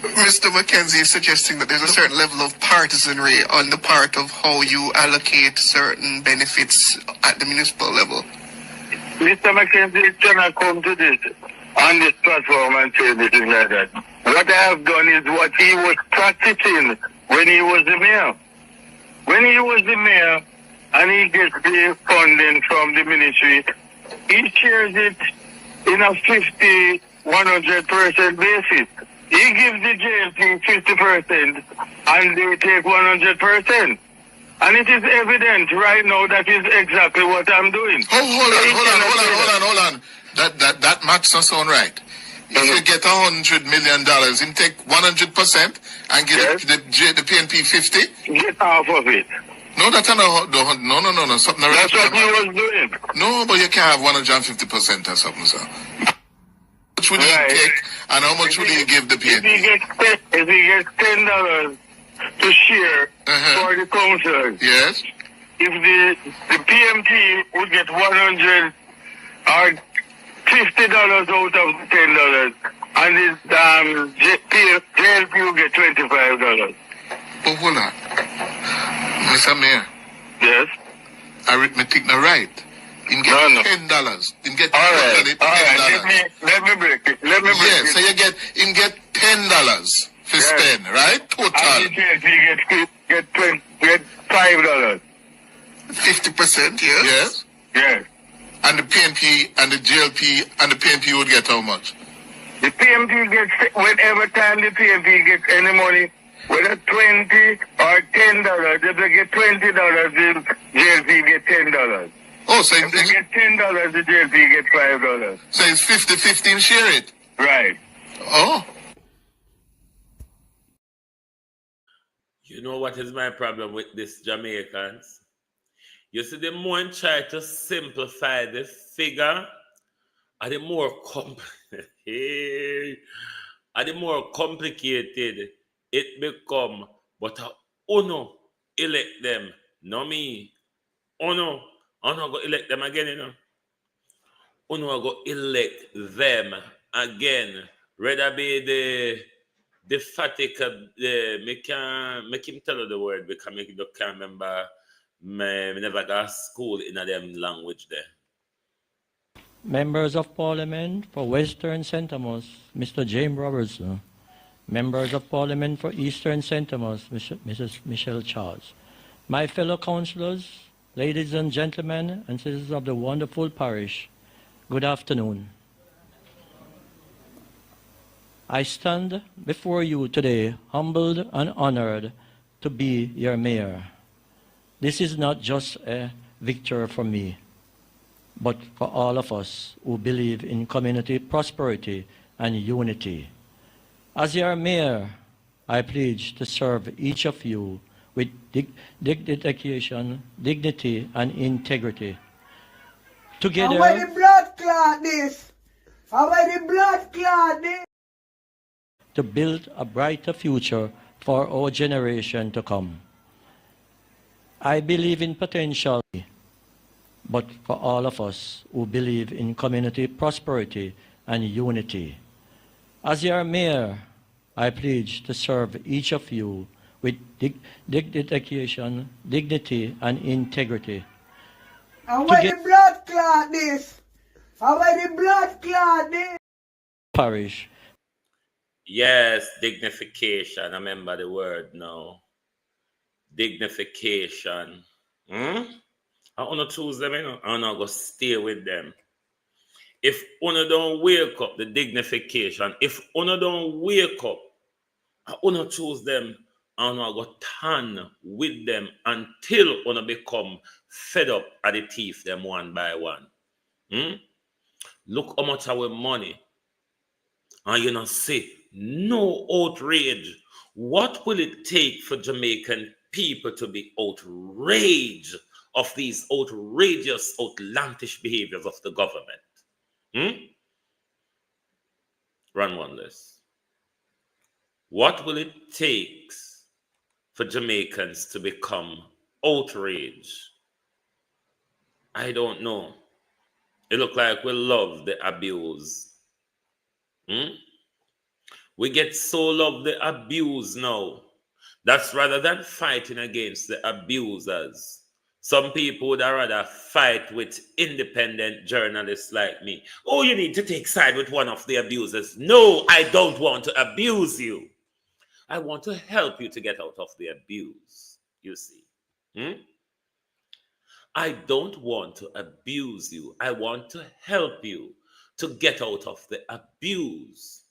Mr. McKenzie is suggesting that there's a certain level of partisanry on the part of how you allocate certain benefits at the municipal level. Mr. McKenzie cannot come to this on this platform and say anything like that. What I have done is what he was practicing when he was the mayor. When he was the mayor and he gets the funding from the ministry, he shares it in a 50, 100% basis. He gives the JLP 50% and they take 100%. And it is evident right now that is exactly what I'm doing. Hold on. That maths doesn't sound right. If you get $100 million, you take 100% and get the PNP 50? Get half of it. No, that's not no. Something that's what he was doing. No, but you can't have 150% or something, sir. How much would you take and how much would you give the PNP? If he gets $10 to share for the council. Yes. If the PMT would get 100 or $50 out of $10, and the JLP will get $25. But hold on. Mr. Mayor. Yes. Arithmetic not right. You get $10. You get all right. Let me break it. So you get $10 to spend, right? Total. And the JLP get $5. 50%, yes? Yes. And the PNP and the JLP and the PNP would get how much? The PNP gets, whenever time the PNP gets any money, whether $20 or $10, if they get $20, the JLP get $10. Oh, so if they get $10, the JLP get $5. So it's 50-50 and share it? Right. Oh. You know what is my problem with this Jamaicans? You see, the more I try to simplify the figure, and the more complicated it become. But Uno elect them, no me. Uno go elect them again, you know. Uno go elect them again. Rather be the Fatica, make him tell you the word because I can't remember. Me never got school in a them language there. Members of Parliament for Western St. Thomas, Mr. James Robertson. Members of Parliament for Eastern St. Thomas, Mrs. Michelle Charles. My fellow councillors, ladies and gentlemen, and citizens of the wonderful parish, good afternoon. I stand before you today humbled and honored to be your mayor. This is not just a victory for me, but for all of us who believe in community prosperity and unity. As your mayor, I pledge to serve each of you with dedication, dignity, and integrity. Together, how the blood clot this? How the blood clot this? To build a brighter future for our generation to come. I believe in potential, but for all of us who believe in community prosperity and unity. As your mayor, I pledge to serve each of you with dedication, dignity, and integrity. And where the blood clot this? How the blood clot this? Parish. Yes, dignification. I remember the word now. Dignification. I want to choose them, I'm not going to stay with them. If una don't wake up, the dignification, if una don't wake up, I want to choose them, and I go turn with them until una become fed up at the thief them one by one. Look how much our money, and you know, say, no outrage. What will it take for Jamaican people to be outraged of these outrageous, outlandish behaviors of the government? Run one list. What will it take for Jamaicans to become outraged? I don't know. It looks like we love the abuse. We get so love the abuse now. That's rather than fighting against the abusers. Some people would rather fight with independent journalists like me. Oh, you need to take side with one of the abusers. No, I don't want to abuse you. I want to help you to get out of the abuse, you see. I don't want to abuse you. I want to help you to get out of the abuse.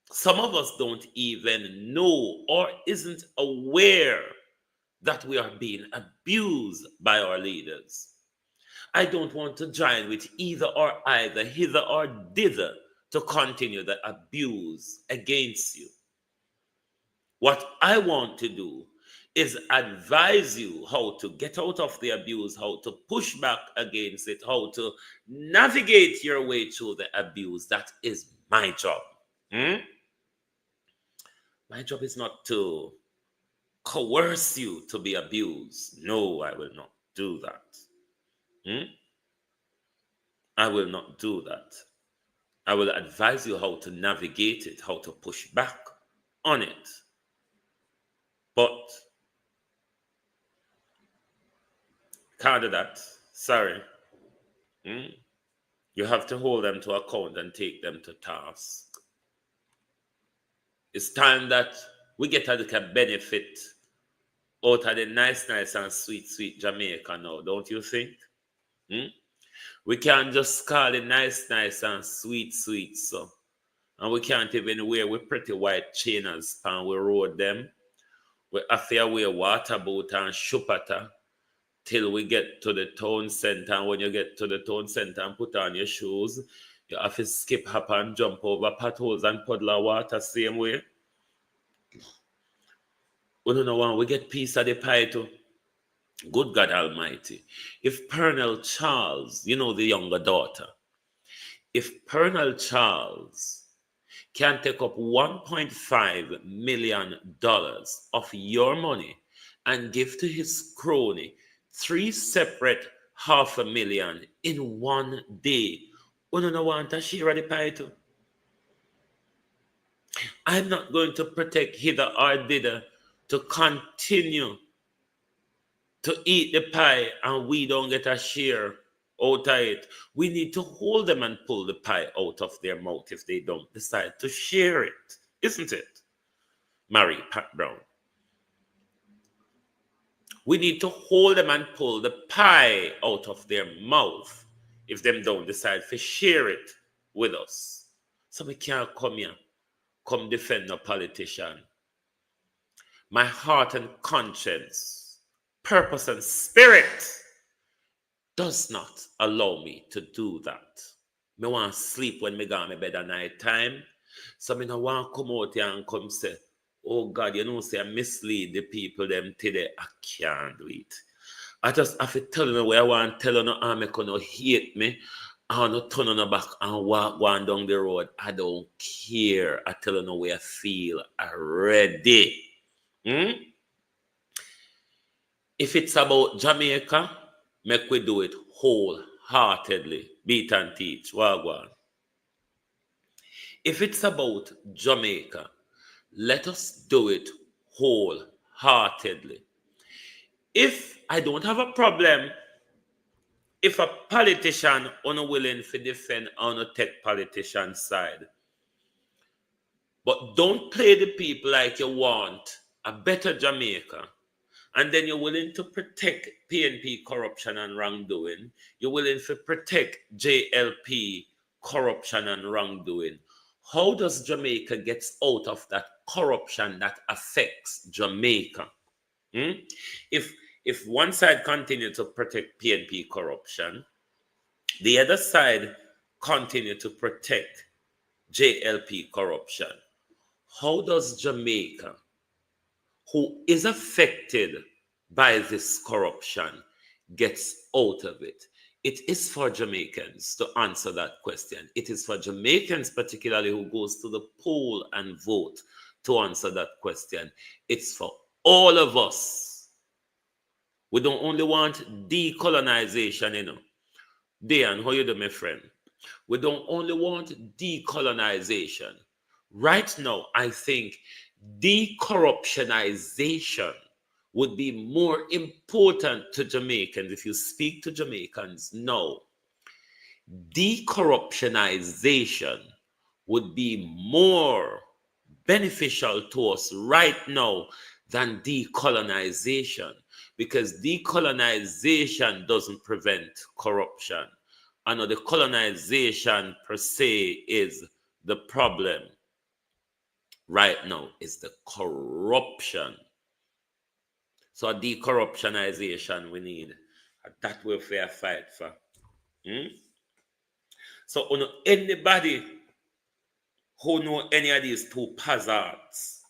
Some of us don't even know or isn't aware that we are being abused by our leaders. I don't want to join with either or either, hither or thither, to continue the abuse against you. What I want to do is advise you how to get out of the abuse, how to push back against it, how to navigate your way through the abuse. That is my job. My job is not to coerce you to be abused. No, I will not do that. I will not do that. I will advise you how to navigate it, how to push back on it. But can't do that. Sorry. You have to hold them to account and take them to task. It's time that we get a little benefit out of the nice and sweet Jamaica now, don't you think? We can't just call it nice and sweet, so. And we can't even wear with pretty white chainers and we road them. We have to wear water boat and shupata till we get to the town center. And when you get to the town center and put on your shoes, you have to skip, hop, and jump over potholes and puddle water same way. We don't know why we get piece of the pie too. Good God Almighty. If Pernell Charles, you know, the younger daughter, if Pernell Charles can take up $1.5 million of your money and give to his crony 3 separate $500,000 in one day, we don't want to share the pie too. I'm not going to protect hither or thither to continue to eat the pie and we don't get a share out of it. We need to hold them and pull the pie out of their mouth if they don't decide to share it, isn't it? Mary Pat Brown. We need to hold them and pull the pie out of their mouth if them don't decide to share it with us. So we can't come here, come defend a politician. My heart and conscience, purpose and spirit does not allow me to do that. Me want to sleep when me go on my bed at night time. So me no want to come out here and come say, oh God, you know, say I mislead the people them today. I can't do it. I just have to tell them where I want to tell them and make them hate me. I want to turn on the back and walk one down the road. I don't care. I tell them where I feel already. If it's about Jamaica, make we do it wholeheartedly. Beat and teach. Wagwan. If it's about Jamaica, let us do it wholeheartedly. If I don't have a problem, if a politician unwilling to defend on a tech politician side, but don't play the people like you want a better Jamaica, and then you're willing to protect PNP corruption and wrongdoing, you're willing to protect JLP corruption and wrongdoing. How does Jamaica get out of that corruption that affects Jamaica? If one side continues to protect PNP corruption, the other side continue to protect JLP corruption, how does Jamaica, who is affected by this corruption, gets out of it? It is for Jamaicans to answer that question. It is for Jamaicans particularly who goes to the poll and vote to answer that question. It's for all of us. We don't only want decolonization, you know. Dan, how you do, my friend? We don't only want decolonization. Right now, I think decorruptionization would be more important to Jamaicans. If you speak to Jamaicans now, decorruptionization would be more beneficial to us right now than decolonization, because decolonization doesn't prevent corruption. I know the colonization per se is the problem. Right now is the corruption. So a decorruptionization we need. That will fair fight for. So anybody who know any of these two hazards,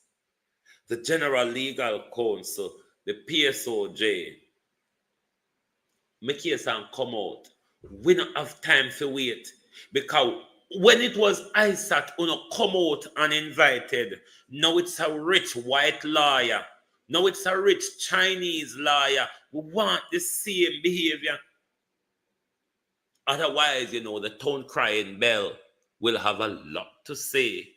the General Legal Counsel, the PSOJ, make case and come out. We don't have time to wait, because when it was ISAT who come out and invited, now it's a rich white lawyer. Now it's a rich Chinese lawyer. We want the same behavior. Otherwise, you know, the town crying bell will have a lot to say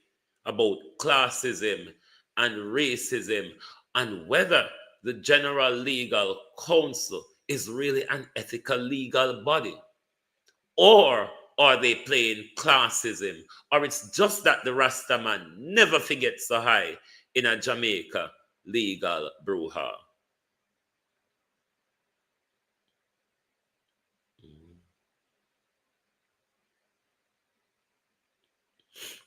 about classism and racism and whether the General Legal Counsel is really an ethical legal body. Or are they playing classism? Or it's just that the Rastaman never forgets so high in a Jamaica legal brouhaha.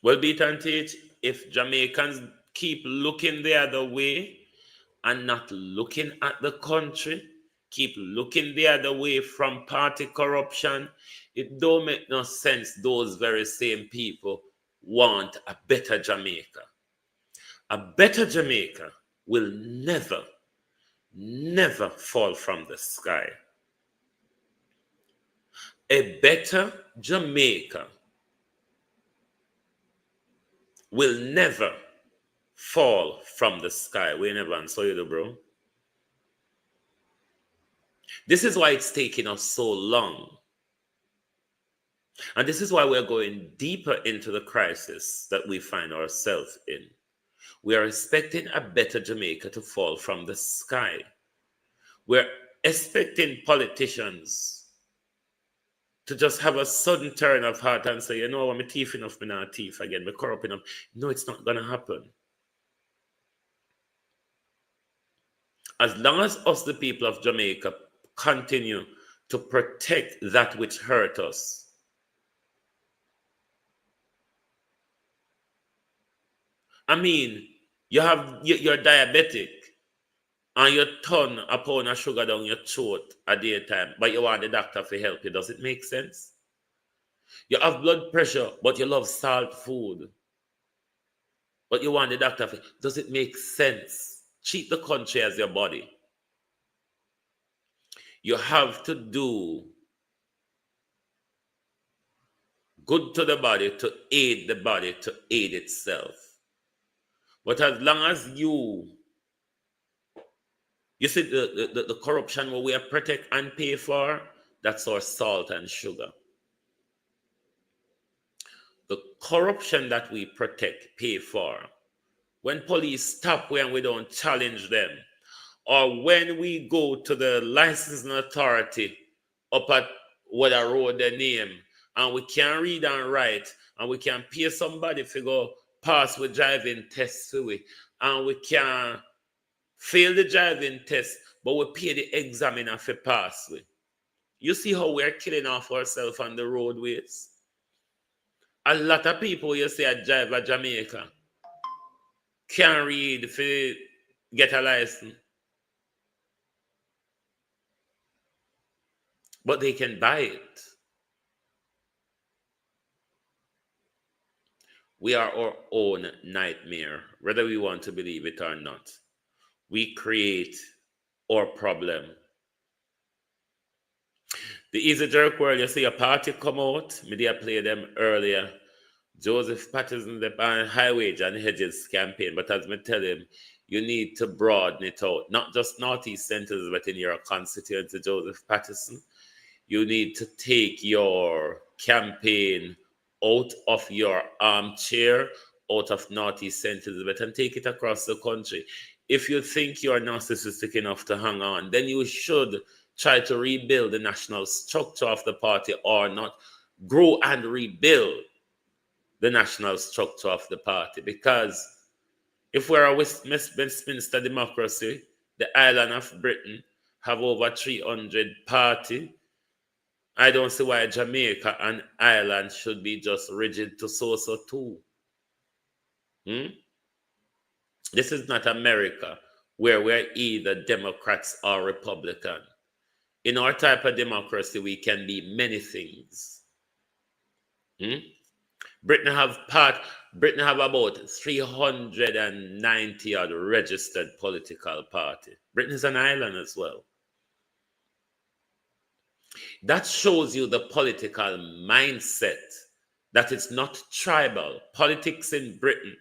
Well, beat and teach, if Jamaicans keep looking the other way and not looking at the country, keep looking the other way from party corruption, it don't make no sense those very same people want a better Jamaica. A better Jamaica will never, never fall from the sky. A better Jamaica will never fall from the sky. We never answer you, bro. This is why it's taking us so long. And this is why we're going deeper into the crisis that we find ourselves in. We are expecting a better Jamaica to fall from the sky. We're expecting politicians to just have a sudden turn of heart and say, you know, I'm a thief enough, me not a thief again, me corrupt enough. No, it's not going to happen. As long as us, the people of Jamaica, continue to protect that which hurt us, I mean, you're diabetic and you turn a pound of sugar down your throat a daytime, but you want the doctor to help you. Does it make sense? You have blood pressure, but you love salt food, but you want the doctor to. Does it make sense? Treat the country as your body. You have to do good to the body to aid itself. But as long as you see the corruption where we are protect and pay for, that's our salt and sugar. The corruption that we protect, pay for, when police stop we and we don't challenge them, or when we go to the licensing authority up at what a road they name, and we can't read and write, and we can pay somebody to go pass with driving tests, and we can fail the driving test, but we pay the examiner for pass with. You see how we're killing off ourselves on the roadways? A lot of people you see a drive at Jamaica can't read to get a license, but they can buy it. We are our own nightmare, whether we want to believe it or not. We create our problem. The Easy Jerk World, you see a party come out, media play them earlier. Joseph Patterson, the High Wage and Hedges campaign, but as me tell him, you need to broaden it out, not just Northeast centers, but in your constituency, Joseph Patterson. You need to take your campaign out of your armchair, out of Northeast centers, but and take it across the country. If you think you're narcissistic enough to hang on, then you should try to rebuild the national structure of the party, or not grow and rebuild the national structure of the party. Because if we're a Westminster democracy, the island of Britain have over 300 parties. I don't see why Jamaica and Ireland should be just rigid to so too. This is not America, where we're either Democrats or Republican. In our type of democracy, we can be many things. Britain have about 390 odd registered political party. Britain is an island as well. That shows you the political mindset, that it's not tribal. Politics in Britain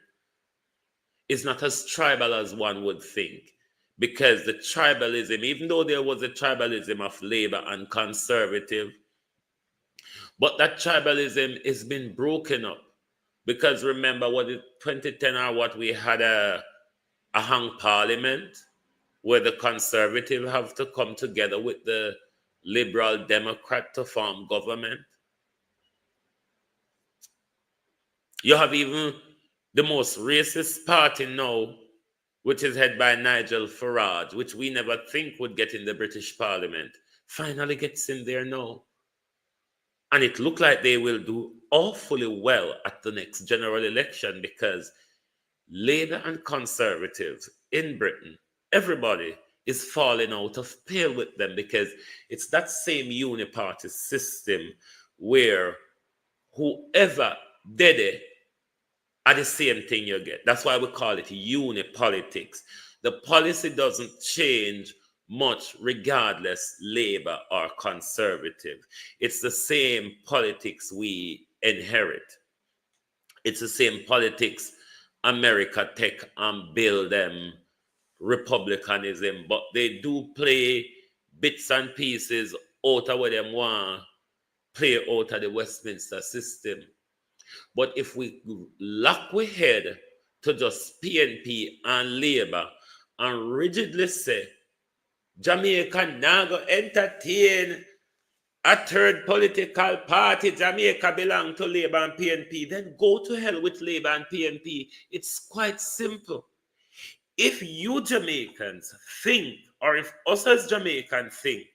is not as tribal as one would think, because the tribalism, even though there was a tribalism of Labour and Conservative, but that tribalism has been broken up. Because remember, what in 2010 or what, we had a hung parliament where the Conservative have to come together with the Liberal Democrat to form government. You have even the most racist party now, which is headed by Nigel Farage, which we never think would get in the British Parliament, finally gets in there now. And it looks like they will do awfully well at the next general election, because Labour and Conservative in Britain, everybody is falling out of pale with them, because it's that same uniparty system where whoever did it are the same thing you get. That's why we call it unipolitics. The policy doesn't change much regardless Labour or Conservative. It's the same politics we inherit. It's the same politics America take and build them republicanism, but they do play bits and pieces out of what them want play out of the Westminster system. But if we lock we head to just PNP and Labour and rigidly say Jamaica now go entertain a third political party, Jamaica belong to Labour and PNP, then go to hell with Labour and PNP. It's quite simple. If you Jamaicans think, or if us as Jamaicans think,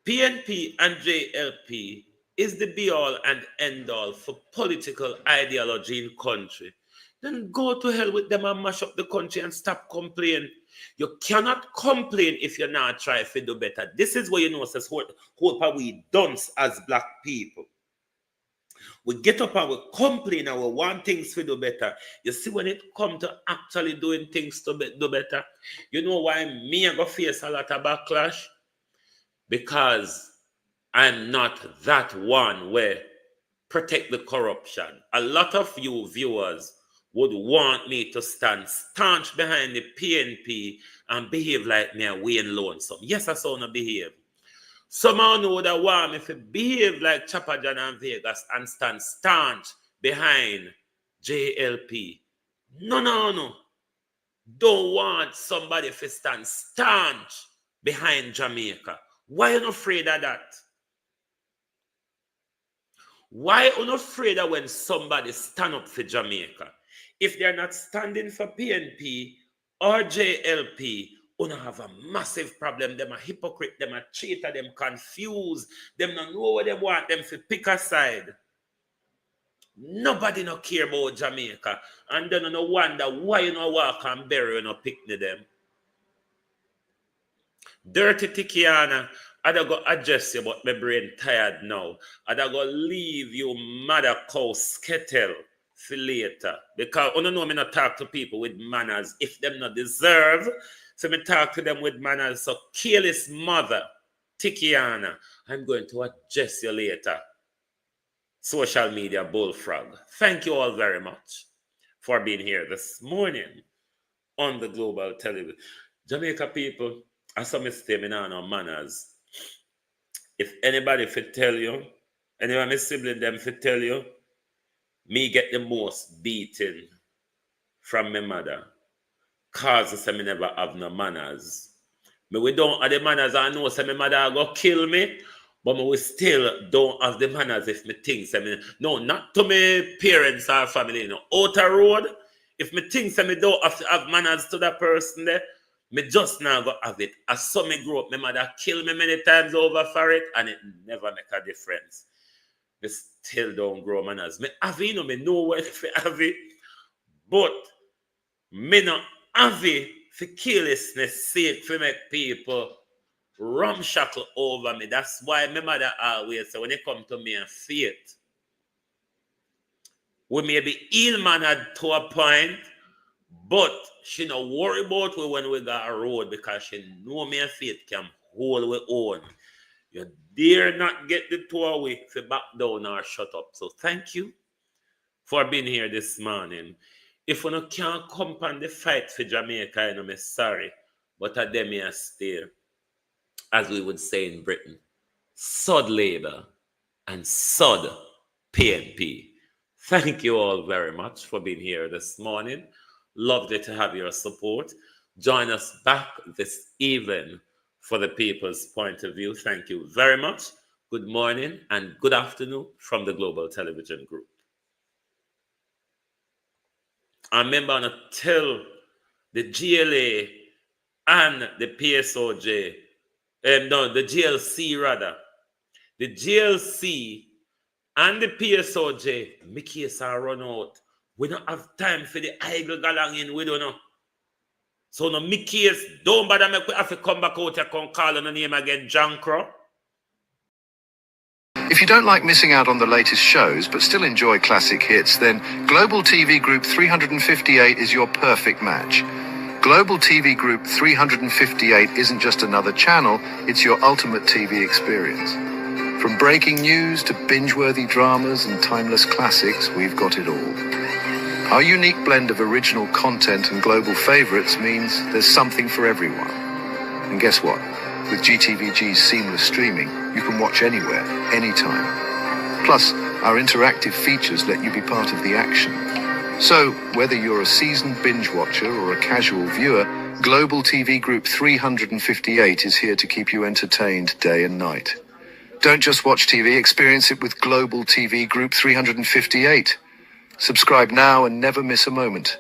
PNP and JLP is the be-all and end-all for political ideology in country, then go to hell with them and mash up the country and stop complaining. You cannot complain if you're not trying to do better. This is what you know says what we dunce as black people. We get up and we complain and we want things to do better. You see, when it comes to actually doing things to do better, you know why me I go face a lot of backlash? Because I'm not that one where protect the corruption. A lot of you viewers would want me to stand staunch behind the PNP and behave like me and Wayne Lonesome. Yes, I saw no behave. Somehow know that want me to behave like Chopper John and Vegas and stand staunch behind JLP. No. Don't want somebody to stand staunch behind Jamaica. Why are you not afraid of that? Why are you not afraid of when somebody stand up for Jamaica? If they're not standing for PNP or JLP, you don't have a massive problem. Them a hypocrite, them a cheater, them confused, them don't know what they want, them to pick a side. Nobody no care about Jamaica. And then you no wonder why you no walk and bury you no picnic them. Dirty Tikiana, I don't go address you, but my brain tired now. I don't go leave you mother cow skettle for later. Because I don't know me not talk to people with manners if them not deserve. So me talk to them with manners. So careless mother, Tikiana, I'm going to address you later. Social media bullfrog. Thank you all very much for being here this morning on the global television. Jamaica people, I saw me stay me now no manners. If anybody fit tell you, any of my siblings them fit tell you, me get the most beating from my mother. Cause I say me never have no manners. Me we don't have the manners. I know say my mother go kill me, but me we still don't have the manners if me think say me no, not to my parents or family, no. Outer road, if me think say me don't have to have manners to that person there, me just now go have it. I saw me grow up, my mother kill me many times over for it, and it never make a difference. Me still don't grow manners. Me have it, you know, me know where to have it, but me not have it for carelessness sake for make people ramshackle over me. That's why my mother always say when it come to me and faith, we may be ill-mannered to a point, but she not worry about we when we got a road because she know me and faith can hold we own. You dare not get the two away to back down or shut up. So thank you for being here this morning. If you can't come on the fight for Jamaica, I'm sorry, but I them here stay, as we would say in Britain, sod Labour and sod PNP. Thank you all very much for being here this morning. Lovely to have your support. Join us back this evening for the people's point of view. Thank you very much. Good morning and good afternoon from the Global Television Group. I remember to tell the GLA and the PSOJ, the GLC rather, the GLC and the PSOJ, my case are run out. We don't have time for the idle galang in, we don't know. So no, my case, don't bother me, we have to come back out and come call on the name again, John Crow. If you don't like missing out on the latest shows, but still enjoy classic hits, then Global TV Group 358 is your perfect match. Global TV Group 358 isn't just another channel, it's your ultimate TV experience. From breaking news to binge-worthy dramas and timeless classics, we've got it all. Our unique blend of original content and global favorites means there's something for everyone. And guess what? With GTVG's seamless streaming, you can watch anywhere, anytime. Plus, our interactive features let you be part of the action. So, whether you're a seasoned binge watcher or a casual viewer, Global TV Group 358 is here to keep you entertained day and night. Don't just watch TV, experience it with Global TV Group 358. Subscribe now and never miss a moment.